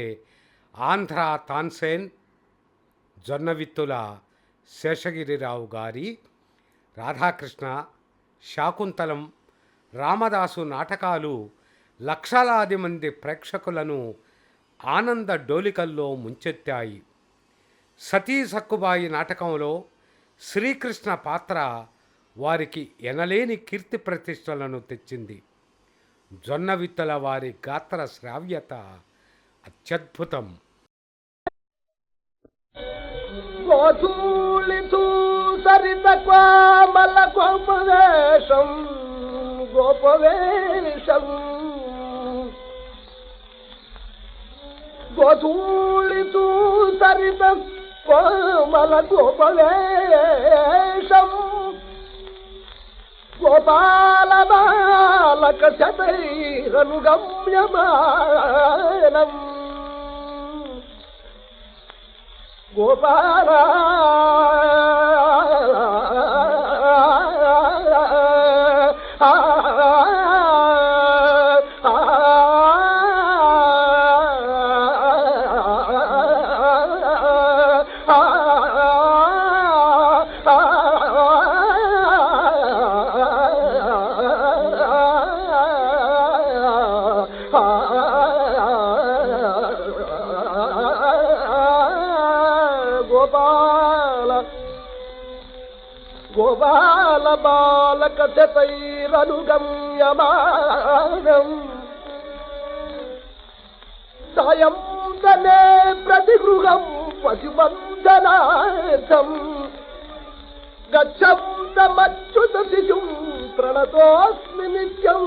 ఆంధ్ర తాన్సేన్ జొన్నవిత్తుల శేషగిరిరావు గారి రాధాకృష్ణ, శాకుంతలం, రామదాసు నాటకాలు లక్షలాది మంది ప్రేక్షకులను ఆనంద డోలికల్లో ముంచెత్తాయి. సతీ సక్కుబాయి నాటకంలో శ్రీకృష్ణ పాత్ర వారికి ఎనలేని కీర్తి ప్రతిష్టలను తెచ్చింది. జొన్నవిత్తల వారి గాత్ర శ్రావ్యత అత్యద్భుతం. గోధూళితూ సరిత కోమల గోపవేషం గోపవేషం గోధూళితూ సరిత కోమల గోపవేషం గోపాల బాలక శతైరనుగమ్యమానం గోపాల గోపాల బాలక శతైరనుగమ్యమానం సాయం తనే ప్రతిగృహం పశుబంధనార్థం గచ్చంతమచ్యుత శిశుం ప్రణతోస్మి నిత్యం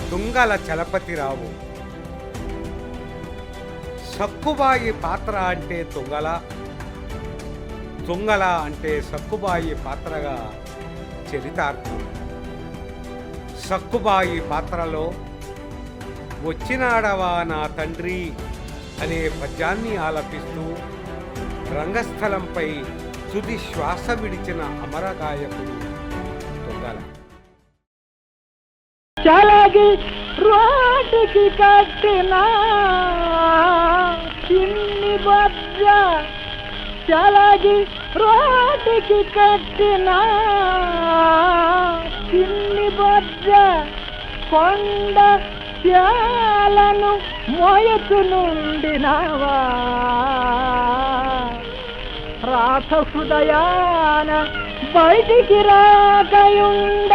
తుంగల చలపతిరావు. సక్కుబాయి పాత్ర అంటే తుంగల, తుంగల అంటే సక్కుబాయి పాత్రగా చరితార్థం. సక్కుబాయి పాత్రలో వచ్చినాడవా నా తండ్రి అనే పద్యాన్ని ఆలపిస్తూ రంగస్థలంపై తుది శ్వాస విడిచిన అమరగాయకుడు తుంగల. చలగి రోటికి కట్టిన చిన్ని బజ్జ చలగి రోటికి కట్టిన చిన్ని బజ్జ కొండ చాలను మోయతు నుండినవా రాత హృదయాన బయటికి రాకయుండ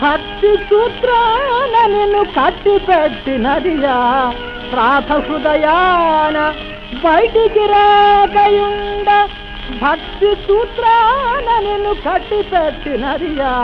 భక్తి సూత్రాన నిన్ను కట్టి పెట్టినదియా రాత హృదయాన బయటికి రాకయుండ భక్తి సూత్రాన నిన్ను కట్టి పెట్టినదియా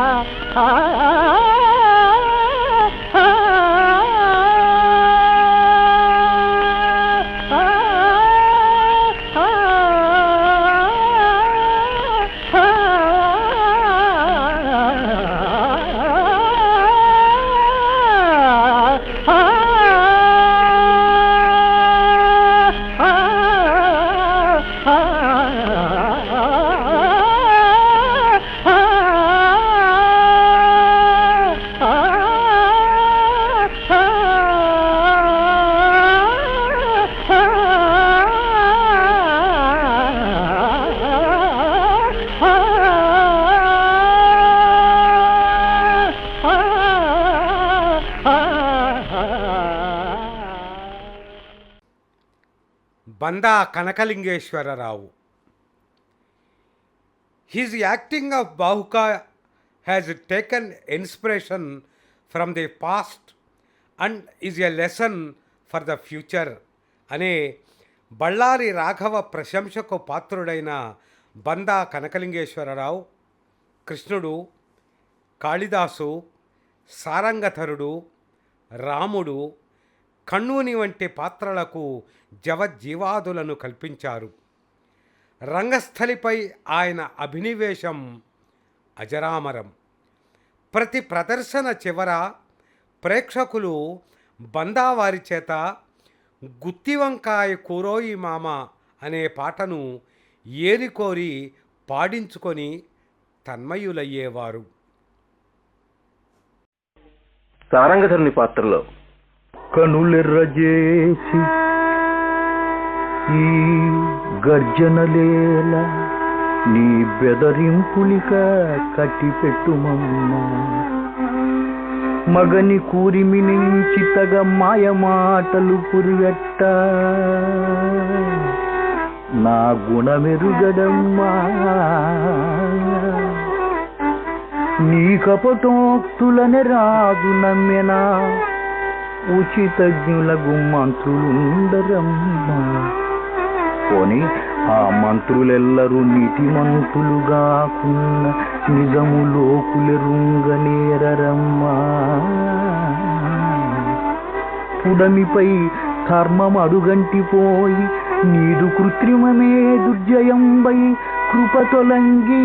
బందా Kanakalingeswararao. His acting of Bahuka has taken inspiration from the past and is a lesson for the future అనే బళ్ళారి రాఘవ ప్రశంసకు పాత్రుడైన బందా కనకలింగేశ్వరరావు కృష్ణుడు, కాళిదాసు, సారంగధరుడు, రాముడు, కన్నూని వంటి పాత్రలకు జవజ్జీవాదులను కల్పించారు. రంగస్థలిపై ఆయన అభినివేశం అజరామరం. ప్రతి ప్రదర్శన చివర ప్రేక్షకులు బందావారి చేత గుత్తివంకాయ కూరోయి మామ అనే పాటను ఏరికోరి పాడించుకొని తన్మయులయ్యేవారు. సారంగధరుని పాత్రలో కనులెర్రజేసి ఈ గర్జనలేల నీ బెదరింపులిక కట్టిపెట్టుమమ్మా, మగని కూరిమి నుంచి తగ మాయమాటలు పురియట్ట నా గుణమెరుగదమ్మా, నీ కపటోక్తులనే రాజు నమ్మెనా ఉచితజ్ఞులకు మంత్రులుండరమ్మా, పోని ఆ మంత్రులెల్లరూ నీతిమంతులుగాకున్న నిజము లోకులెరుంగనేరమ్మా, పుడమిపై ధర్మం అడుగంటిపోయి నీదు కృత్రిమమే దుర్జయంబై కృప తొలంగి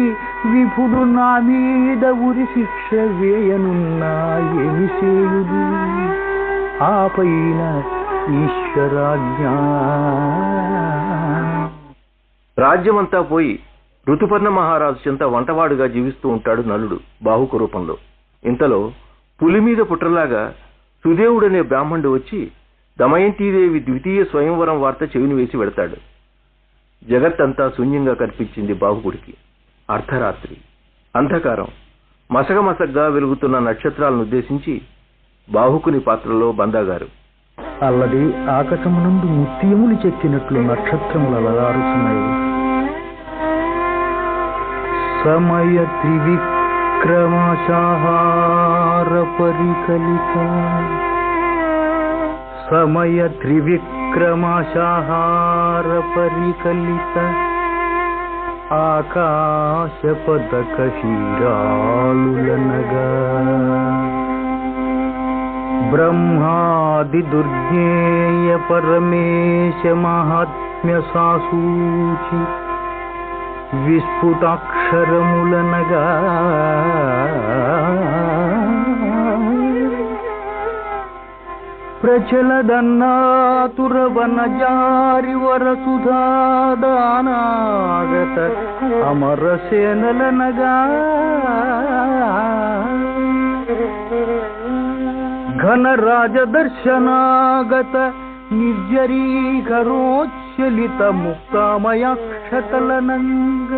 విపుడు నా మీద ఉరి శిక్ష వేయనున్నా ఏమి చేయుదు ఆ పైన ఈశ్వరాజ్ఞా. రాజ్యమంతా పోయి ఋతుపర్ణ మహారాజు చెంత వంటవాడుగా జీవిస్తూ ఉంటాడు నలుడు బాహుక రూపంలో. ఇంతలో పులి మీద పుట్రలాగా సుదేవుడనే బ్రాహ్మణుడు వచ్చి దమయంతీదేవి ద్వితీయ స్వయంవరం వార్త చెవిని వేసి వెడతాడు. జగత్తంతా శూన్యంగా కనిపించింది బాహుకుడికి. అర్ధరాత్రి, అంధకారం, మసగమసగ్గా వెలుగుతున్న నక్షత్రాలను ఉద్దేశించి బాహుకుని పాత్రలో బందాగారు. అల్లది ఆకాశమునందు ముత్యములు చెక్కినట్లు నక్షత్రములు అలగారుతున్నాయి. సమయ త్రివిక్రమచాహార పరికలిత, సమయ త్రివిక్రమచాహార పరికలిత ఆకాశ పదక హీరాళులనగా, బ్రహ్మాది దుర్జ్ఞేయ పరమేశ మహాత్మ్య సాసూచి విస్ఫుటాక్షరములనగా, ప్రచలదన్నాతురవన జారి వరసుధాదానాగత అమరసేనలనగా, ఘన రాజదర్శనాగత నిర్జరీకరోచ్చలిత ముక్తామయాక్షతలనంగ,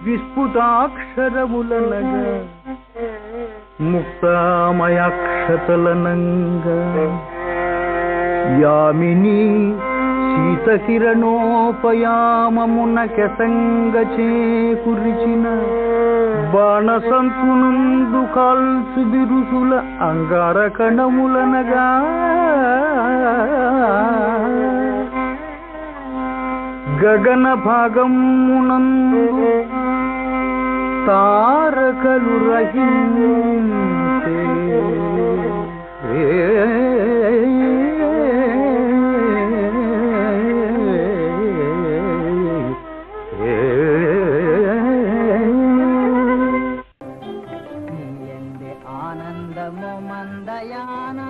విస్ఫుటాక్షరములనగా ముక్తామయాక్షతలనంగ, యామిని శీతకిరణోపయామమున కెసంగ చేకురిచిన బాణసంతునందు కాల్సు బిరుసుల అంగారకణములనగా, గగన భాగమునందు తారకలు రహించే ఆనందము మందయానా,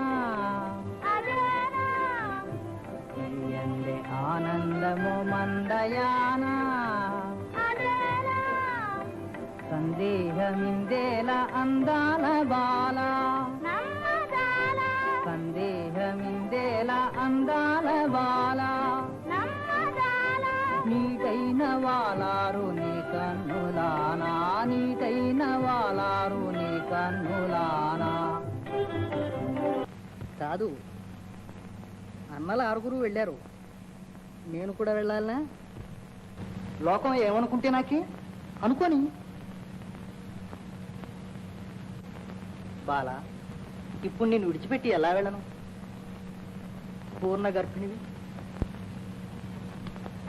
ఆనందము మందయానా, సందేహమిందేల అందాల బాల, సందేహమిందేల అందాల బాల, నీకైన వాలారు నీ కన్నులానా, నీకైన వాలారు నీ కన్నులానా. కాదు, అన్నల ఆరుగురు వెళ్ళారు. నేను కూడా వెళ్ళాలా? లోకం ఏమనుకుంటే నాకే అనుకోని. బాలా, ఇప్పుడు నేను విడిచిపెట్టి ఎలా వెళ్ళను? పూర్ణ గర్భిణివి.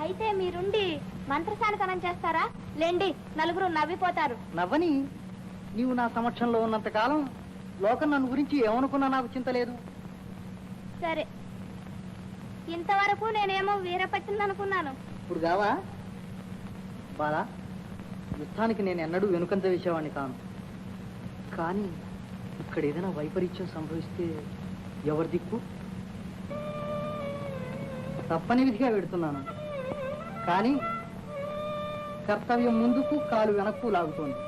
అయితే మీరుండి మంత్రసానితనం చేస్తారా? లేండి, నలుగురు నవ్విపోతారు. నవ్వని. నీవు నా సమక్షంలో ఉన్నంత కాలం లోకం నన్ను గురించి ఏమనుకున్నా నాకు చింత లేదు. సరే, ఇంతవరకు నేనేమో వీరపచ్చిందనుకున్నాను. ఇప్పుడు కావా? బాలా, యుద్ధానికి నేను ఎన్నడూ వెనుకంజ వేసేవాడిని కాను. కానీ ఇక్కడ ఏదైనా వైపరీత్యం సంభవిస్తే ఎవరి దిక్కు? తప్పని విధిగా పెడుతున్నాను. కానీ కర్తవ్యం ముందుకు, కాలు వెనక్కు లాగుతోంది.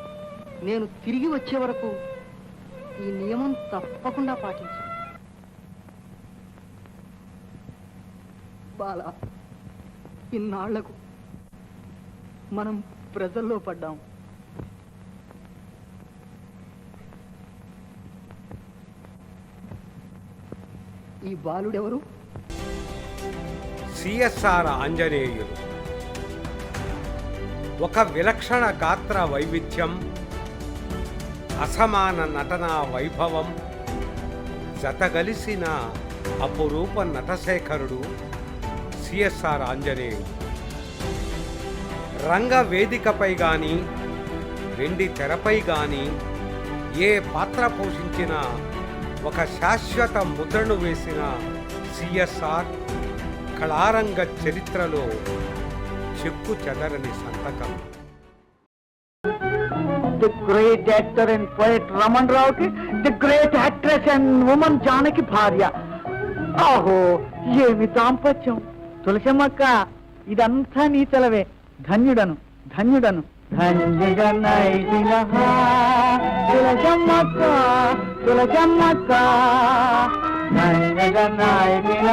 నేను తిరిగి వచ్చే వరకు ఈ నియమం తప్పకుండా పాటించు. బాలా, ఇన్నాళ్లకు మనం ప్రజల్లో పడ్డాం. ఈ బాలుడెవరు? సిఎస్ఆర్ ఆంజనేయులు. ఒక విలక్షణ గాత్ర వైవిధ్యం, అసమాన నటనా వైభవం, జతగలిసిన అపురూప నటశేఖరుడు సిఎస్ఆర్ ఆంజనేయులు. రంగ వేదికపై గాని, వెండి తెరపై గాని ఏ పాత్ర పోషించినా ఒక శాశ్వత ముద్రను వేసిన సిఎస్ఆర్ కళారంగ చరిత్రలో చెక్కు చెదరని సంతకం. The great actor and poet Raman Rao ki the great actress and woman Janaki భార్య. ఆహో, ఏమి దాంపత్యం! తులసమ్మక్క, ఇదంతా నీ చలవే. ధన్యుడను ధన్యుడను ధన్యుడనైదిన తులసమ్మక్క, తులసమ్మక్క, ధన్యుడనైదిన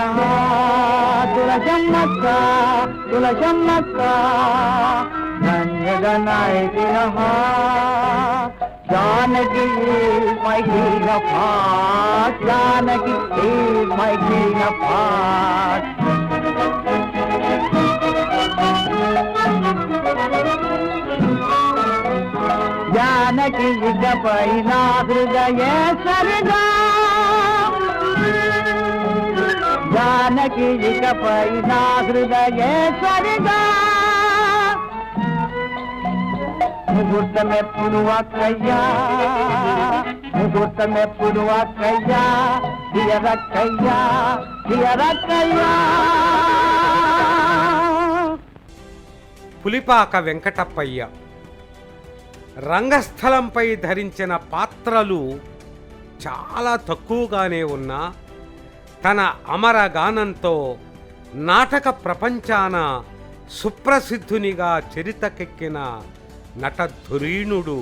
తులసమ్మక్క, తులసమ్మక్క, ధన్యుడనైదిన Janaki my king of heart, Janaki my king of heart. Janaki ఇకపై నా హృదయేశ్వరిగా, జానకి ఇకపై నా హృదయేశ్వరిగా. ముహూర్తమెప్పుడు అక్కయ్యా, ముహూర్తమెప్పుడు అక్కయ్యా, దియరక్కయ్యా, దియరక్కయ్యా. పులిపాక వెంకటప్పయ్య రంగస్థలంపై ధరించిన పాత్రలు చాలా తక్కువగానే ఉన్నా తన అమర గానంతో నాటక ప్రపంచాన సుప్రసిద్ధునిగా చరితకెక్కిన నటధురీణుడు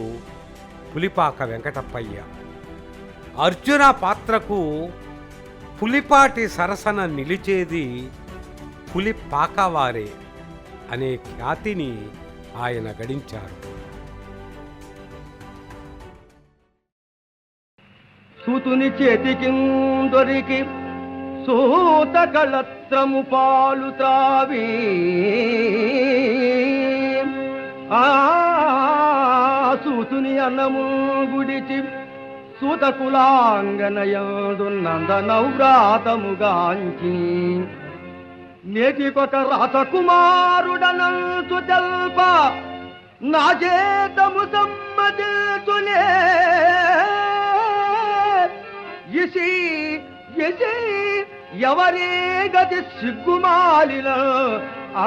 పులిపాక వెంకటప్పయ్య. అర్జున పాత్రకు పులిపాటి సరసన నిలిచేది పులిపాకవారే అనే ఖ్యాతిని ఆయన గడించారు. సూతుని చేతికి దొరికి సూత కళత్రము పాలు త్రావి, ఆ సూతుని అన్నము గుడిచి సూత కులాంగనయందు నందనవ్రాతముగాంచి, నేటికొక రాసకుమారుడనంతు జల్ప నా చేతము సమ్మతిల్చునే. ఇసి ఇసి ఎవరే గతి సిగ్గుమాలిన ఆ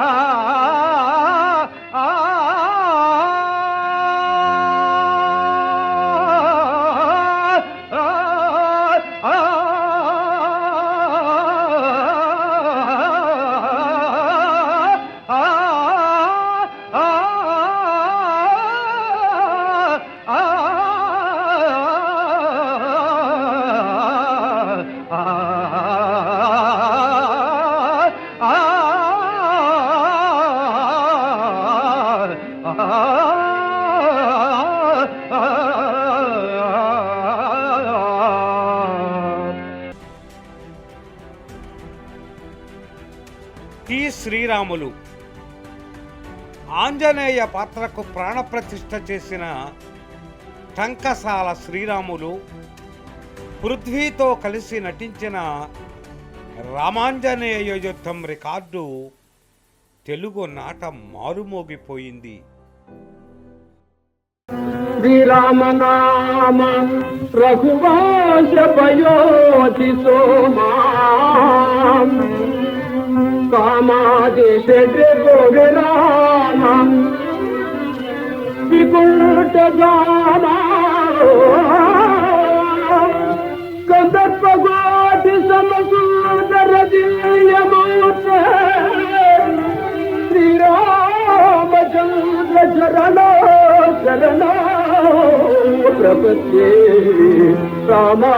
శ్రీరాములు, ఆంజనేయ పాత్రకు ప్రాణప్రతిష్ఠ చేసిన టంకసాల శ్రీరాములు, పృథ్వీతో కలిసి నటించిన రామాంజనేయ యుద్ధం రికార్డు తెలుగు నాట మారుమోగిపోయింది. శ్రీరామనామ రఘువంశ పయోధి సోమా కామాదేశ రామ వికుంఠ కందర్పగోటి సమసూదర దివ్యమూర్త శ్రీరామచంద్ర శరణో శరణో ప్రపత్యే రామా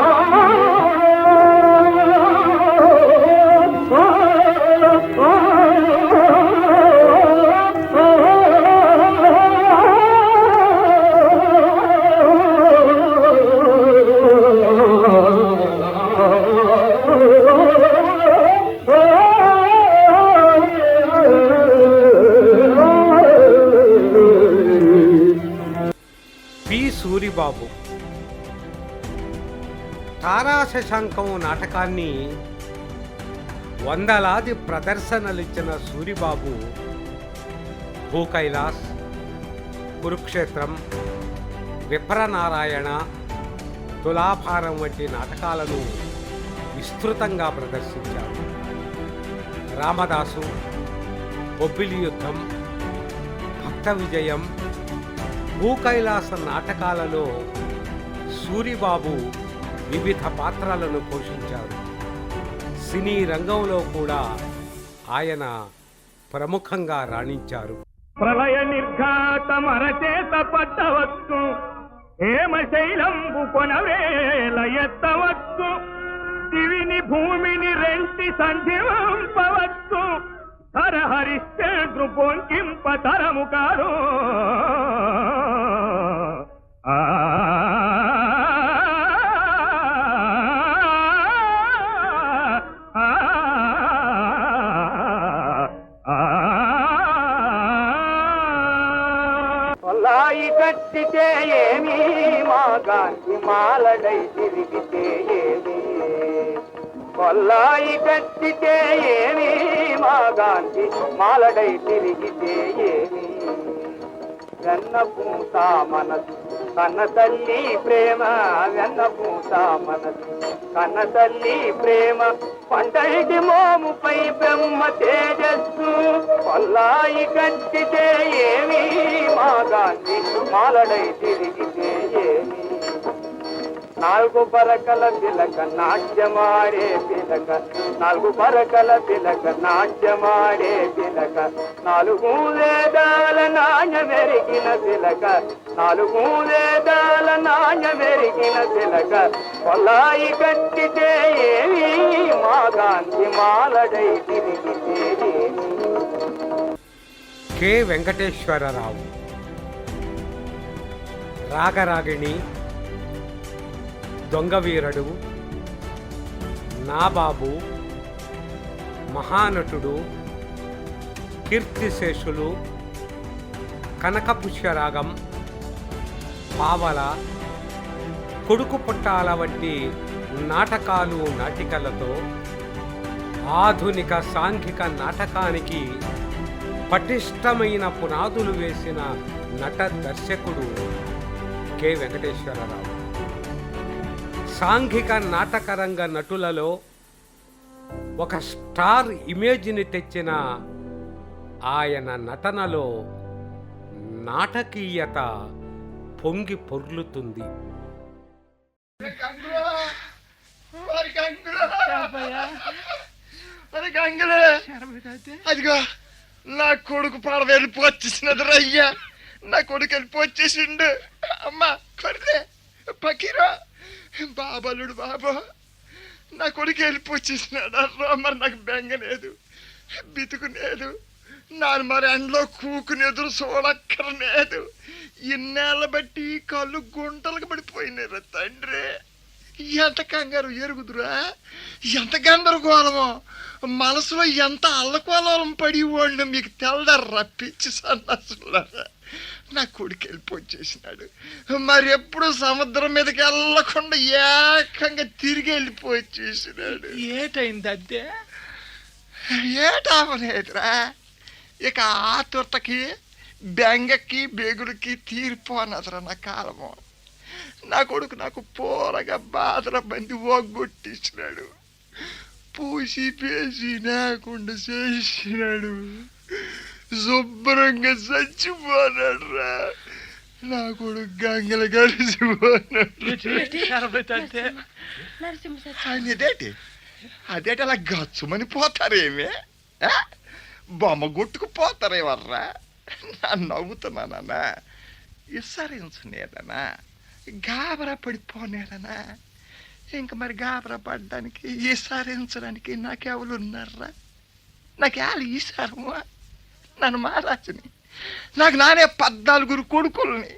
సూరిబాబు తారాశశాంకం నాటకాన్ని వందలాది ప్రదర్శనలిచ్చిన సూరిబాబు భూకైలాస్, కురుక్షేత్రం, విప్రనారాయణ, తులాభారం వంటి నాటకాలను విస్తృతంగా ప్రదర్శించారు. రామదాసు, బొబ్బిలి యుద్ధం, భక్త విజయం, భూకైలాస నాటకాలలో సూరిబాబు వివిధ పాత్రలను పోషించారు. సినీ రంగంలో కూడా ఆయన ప్రముఖంగా రాణించారు. ప్రళయ నిర్ఘాత మరచేత పట్టవచ్చు, హేమశైలంబు కొనవేల ఎత్తవచ్చు, దివిని భూమిని రెంటి సంధింపవచ్చు, హరిశ్చంద్రు పొంకింప తరము కారు. కొల్లాయి కట్టితే ఏమి మా గాంధీ మాలడై తిరిగితే ఏమి, కొల్లాయి కట్టితే ఏమి మా గాంధీ మాలడై తిరిగితే ఏమి, వెన్న పూత మనసు కన్న తల్లి ప్రేమ, వెన్న పూత మనసు కన్న తల్లి ప్రేమ, పంటటి మోముపై బ్రహ్మ తేజస్సు, కొల్లాయి కట్టితే ఏమి మా గాంధీ మాలడై తిరిగితే ఏమి, నాలుగు పరకల తిలక నాట్యమాడే తిలక, నాలుగు పరకల తిలక నాట్యమాడే తిలక, నాలుగు వేదాల నాణ్యమెరిగిన తిలక, నాలుగు వేదాల నాణ్యమెరిగిన తిలక, కొల్లాయి కట్టితే ఏమి మా గాంధీ మాలడై తిరిగితే ఏమి. కె వెంకటేశ్వరరావు రాగరాగిణి, దొంగవీరుడు, నాబాబు, మహానటుడు, కీర్తిశేషులు, కనకపుష్యరాగం, పావల, కొడుకు పుట్టాల వంటి నాటకాలు నాటికలతో ఆధునిక సాంఘిక నాటకానికి పటిష్టమైన పునాదులు వేసిన నట దర్శకుడు కె వెంకటేశ్వరరావు. సాంఘిక నాటకరంగ నటులలో ఒక స్టార్ ఇమేజ్ని తెచ్చిన ఆయన నటనలో నాటకీయత పొంగి పొర్లుతుంది. అదిగో నా కొడుకు పడ వెళ్ళిపోచ్చేసినది రయ్యా, నా కొడుకు వెళ్ళిపోచ్చేసిండు. అమ్మా కొడితే పకీరా బాబలుడు బాబా, నా కొడుకు వెళ్ళిపోచ్చేసినాడు. మరి నాకు బెంగలేదు, బితుకునేదు, నాను మరి ఎండలో కూకునేదురు చూడక్కరనేదు. ఇన్నేళ్ళ బట్టి కళ్ళు గుంటలకు పడిపోయినారు తండ్రి. ఎంత కంగారు ఎరుగుదురా, ఎంత గందరగోళమో, మనసులో ఎంత అల్లకోలం పడి వాళ్ళు మీకు తెల్లడర్రా పిచ్చి సన్నాసులారా. నా కొడుకు వెళ్ళిపోచేసినాడు, మరి ఎప్పుడు సముద్రం మీదకి వెళ్ళకుండా ఏకంగా తిరిగి వెళ్ళిపోచేసినాడు. ఏటైంది అద్దే? ఏటామనేదిరా, ఇక ఆతుర్తకి బెంగకి బెగుడికి తీరిపోనదురా నా కాలము. నా కొడుకు నాకు పోరగా బాధల బంది ఒగ్గొట్టించినాడు, పూసి పేసి లేకుండా చేసినాడు, శుభ్రంగా చచ్చిపోనాడు రా. నా కొడుకు గంగలు కలిసిపోనాడు. అదేటి అదేటి అలా గచ్చుమని పోతారేమే, బొమ్మ గుట్టుకుపోతారేవర్రా. నన్ను నవ్వుతున్నానా, విసరించనేదనా, గాబరా పడిపోనేదనా? ఇంక మరి గాబరా పడడానికి ఈసారించడానికి నాకెవరు ఉన్నారా? నాకేళ్ళు ఈసారము, నన్ను మహారాజుని, నాకు నానే 14 కొడుకుల్ని.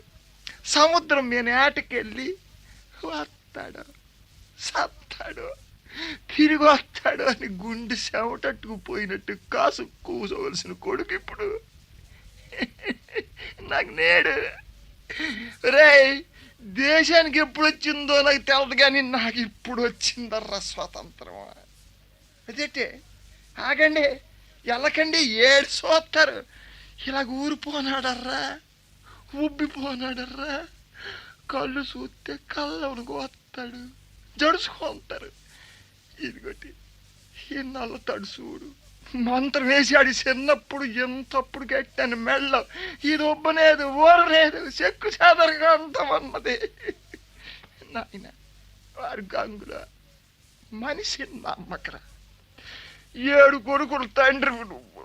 సముద్రం మీద ఏటకెళ్ళి వస్తాడు, సత్తాడు, తిరిగి వస్తాడు అని గుండె చెమటట్టుకు పోయినట్టు కాసు కూసవలసిన కొడుకు ఇప్పుడు నాకు నేడు. రే, దేశానికి ఎప్పుడు వచ్చిందో నాకు తెలదు, కానీ నాకు ఇప్పుడు వచ్చిందర్రా స్వాతంత్రం. అదేంటే ఆగండి, వెళ్ళకండి, ఏడు చూస్తారు. ఇలాగ ఊరిపోనాడర్రా, ఉబ్బిపోనాడర్రా. కళ్ళు చూస్తే కళ్ళవనికి వస్తాడు, జడుచుకుంటారు. ఇదిగోటి ఇన్నాళ్ళు తడుచుడు మంత్రం వేసాడు చిన్నప్పుడు, ఎంతప్పుడు కట్టాను మెళ్ళ. ఇది ఉబ్బనేది, ఊరలేదు, చెక్కు చెదరగా అంతమన్నది. నాయన వారి గంగుల మనిషి నమ్మకరా. 7 కొడుకులు తండ్రి నువ్వు,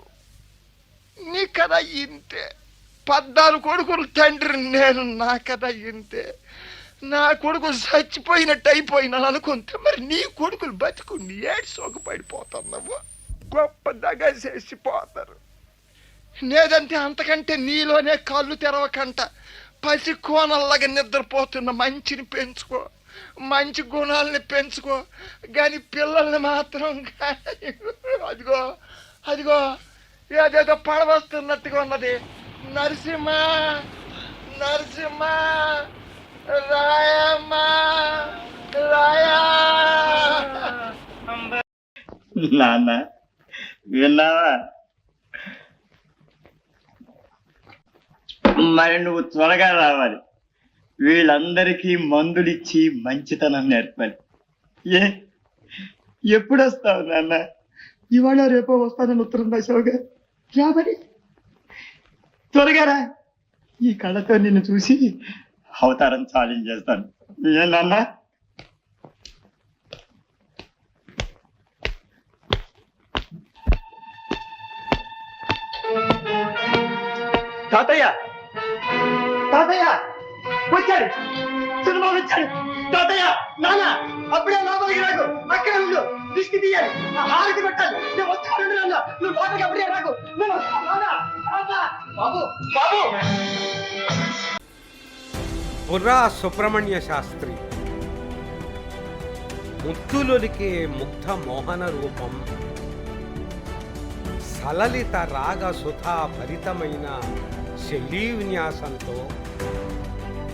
నీ కదా ఇంతే. 14 కొడుకులు తండ్రి నేను, నా కదా ఇంతే. నా కొడుకు చచ్చిపోయినట్టు అయిపోయినాను అనుకుంటే, మరి నీ కొడుకులు బతుకుండి ఏడు సోకపడిపోతున్నావు, గొప్ప దగా చేసిపోతారు. లేదంటే అంతకంటే నీలోనే కళ్ళు తెరవకంట పసి కోనల్లాగా నిద్రపోతున్న మంచిని పెంచుకో, మంచి గుణాలని పెంచుకో. కానీ పిల్లల్ని మాత్రం అదిగో అదిగో ఏదేదో పడవస్తున్నట్టుగా ఉన్నది. నరసింహ, నరసింహ, రాయమ్మ, రాయా. నాన్న విన్నావా? మరి నువ్వు త్వరగా రావాలి, వీళ్ళందరికీ మందులిచ్చి మంచితనం నేర్పాలి. ఎప్పుడు వస్తావు నాన్న? ఇవాళ రేపో వస్తానని ఉత్తరం రాశావుగా, రాబడి త్వరగా రా. ఈ కళ్ళతో నిన్ను చూసి అవతారం చాలించేస్తాను. ఏ నాన్న? తాతయ్య, తాతయ్య వచ్చాడు, సినిమా వచ్చాడు. తాతయ్య, నాన్న అప్పుడే లోపలికి రాకు, అక్కడ ఉండు, దిష్టి తీయాలి, హారతి పెట్టాలి. నేను వస్తాను నాన్న, నువ్వు లోపలికి అప్పుడే రాకు. బాబు బాబు. బుర్రా సుబ్రహ్మణ్య శాస్త్రి ముత్తులొలికే ముగ్ధ మోహన రూపం, సలలిత రాగ సుధా భరితమైన శైలీ విన్యాసంతో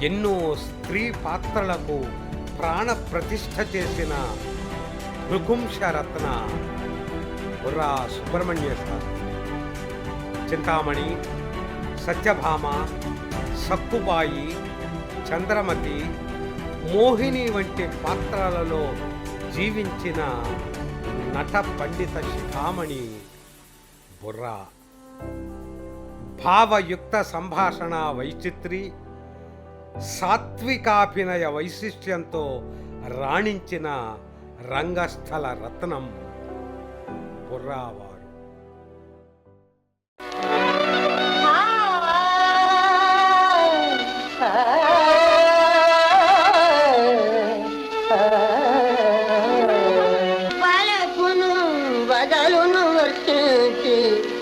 ఎన్నో స్త్రీ పాత్రలకు ప్రాణ ప్రతిష్ఠ చేసిన భృగుంశరత్న బుర్రా సుబ్రహ్మణ్య శాస్త్రి. చింతామణి, సత్యభామ, సక్కుబాయి, చంద్రమతి, మోహిని వంటి పాత్రలలో జీవించిన నట పండిత శిఖామణి బుర్రా. భావయుక్త సంభాషణ వైచిత్రి, సాత్వికాభినయ వైశిష్ట్యంతో రాణించిన రంగస్థల రత్నం బుర్రావారు.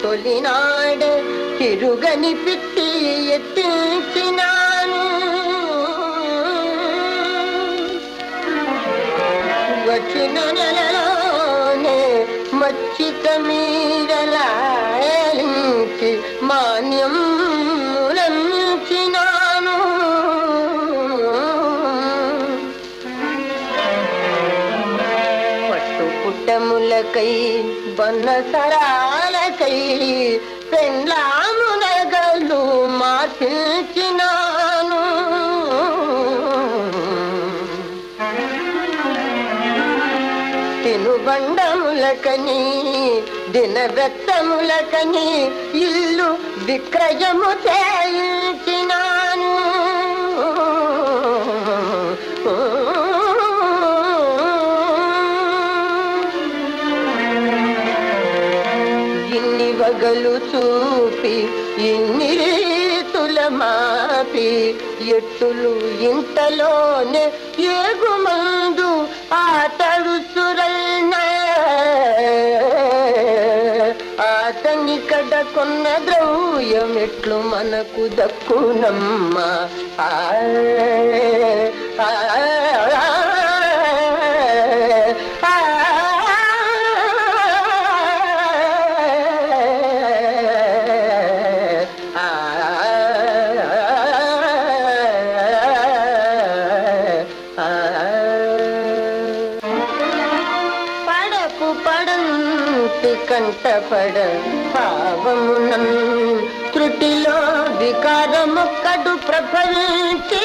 తొలినాడు తిరుగని పిట్టి ఎత్తించినాను, వచ్చిన నెలలోనే మచ్చిక మీరలాలించి మాన్యములంచినాను. పట్టు పుట్టములకై బన్నసరాలకై పెండ్లామునగలు మార్చినాను. తినుబండములకని దినవ్రతములకని ఇల్లు విక్రయము చేయించినాను. ఇన్ని వగలు చూపి ఇన్ని రీతుల మాపి ఎట్టులు ఇంతలోనే ఏగుమందు ఆతడు సురన్న అతని కడ కొన్న ద్రవ్యం ఎట్లు మనకు దక్కునమ్మ. కంటపడ పావమునం త్రుటిలో వికారమొక్కడు ప్రభవించి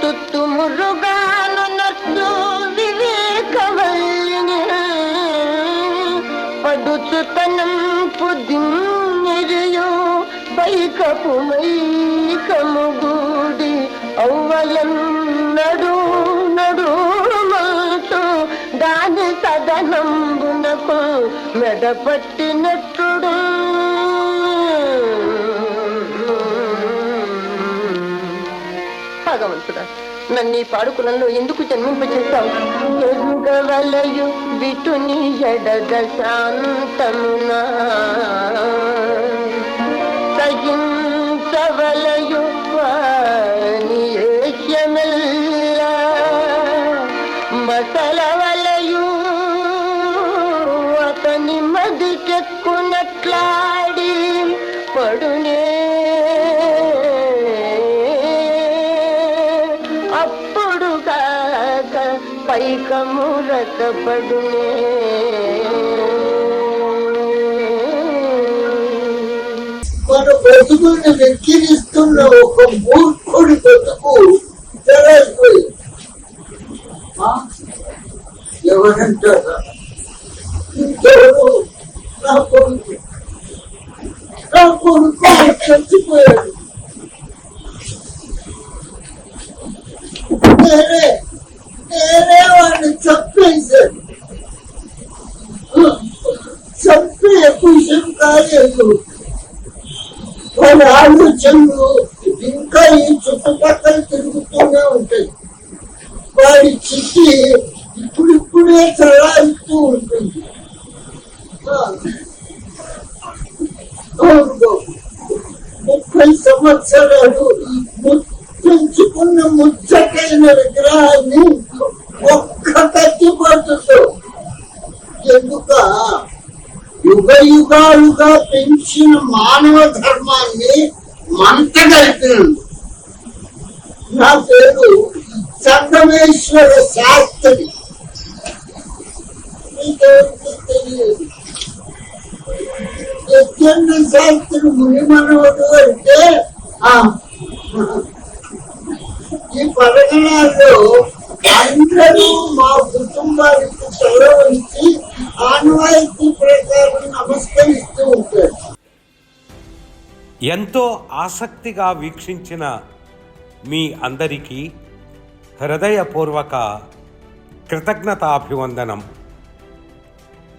తుత్తు మురుగాను నట్లు వివేకవల్లిని పడుచుతనం పుదిరియు బైకపు మైకము గూడి ఔవలం నడు నడు దాని సదనంబునకు మెడపట్టినట్టుడు. భగవంతుడా, నన్ను ఈ పాడుకులంలో ఎందుకు జన్మింపచేస్తావు? ఎరుగవలయు విటుని ఎడగ శాంతమునా సహించవలయు వాని ఏక్యమెల్లా బసలవలయు అతని మదికెక్కునట్లాడి పడునే. అప్పుడు కాక పైకమురకపడునే. మన బతుకుల్ని వెక్కిరిస్తున్న ఒక మూర్ఖుడి బతుకు తెరైపోయింది. ఎవరంటారా? ఇంకెవరు? నా కొడుకు చచ్చిపోయాడు. నేనే వాడిని చంపేశాను. చంపే విషయం కాలేదు. వాడి ఆలోచనలు ఇంకా ఈ చుట్టుపక్కల తిరుగుతూనే ఉంటాయి. వాడి చిట్టి ఇప్పుడిప్పుడే చలాయిస్తూ ఉంటుంది. 30 సంవత్సరాలు పెంచుకున్న ముచ్చటైన విగ్రహాన్ని ఒక్క కత్తిపోతుందో ఎందుక యుగ యుగాలుగా పెంచిన మానవ ధర్మాన్ని మంట కలిపినందు. నా పేరు సంగమేశ్వర శాస్త్రి. మీకెవరికి తెలియదు. యజ్ఞ శాస్త్రి మునిమనవుడు అంటే ఈ పరగణాల్లో అందరూ మా కుటుంబానికి గౌరవించి ఆనవాయితీ ప్రకారం నమస్కరిస్తూ ఉంటారు. ఎంతో ఆసక్తిగా వీక్షించిన మీ అందరికీ హృదయపూర్వక కృతజ్ఞతాభివందనం.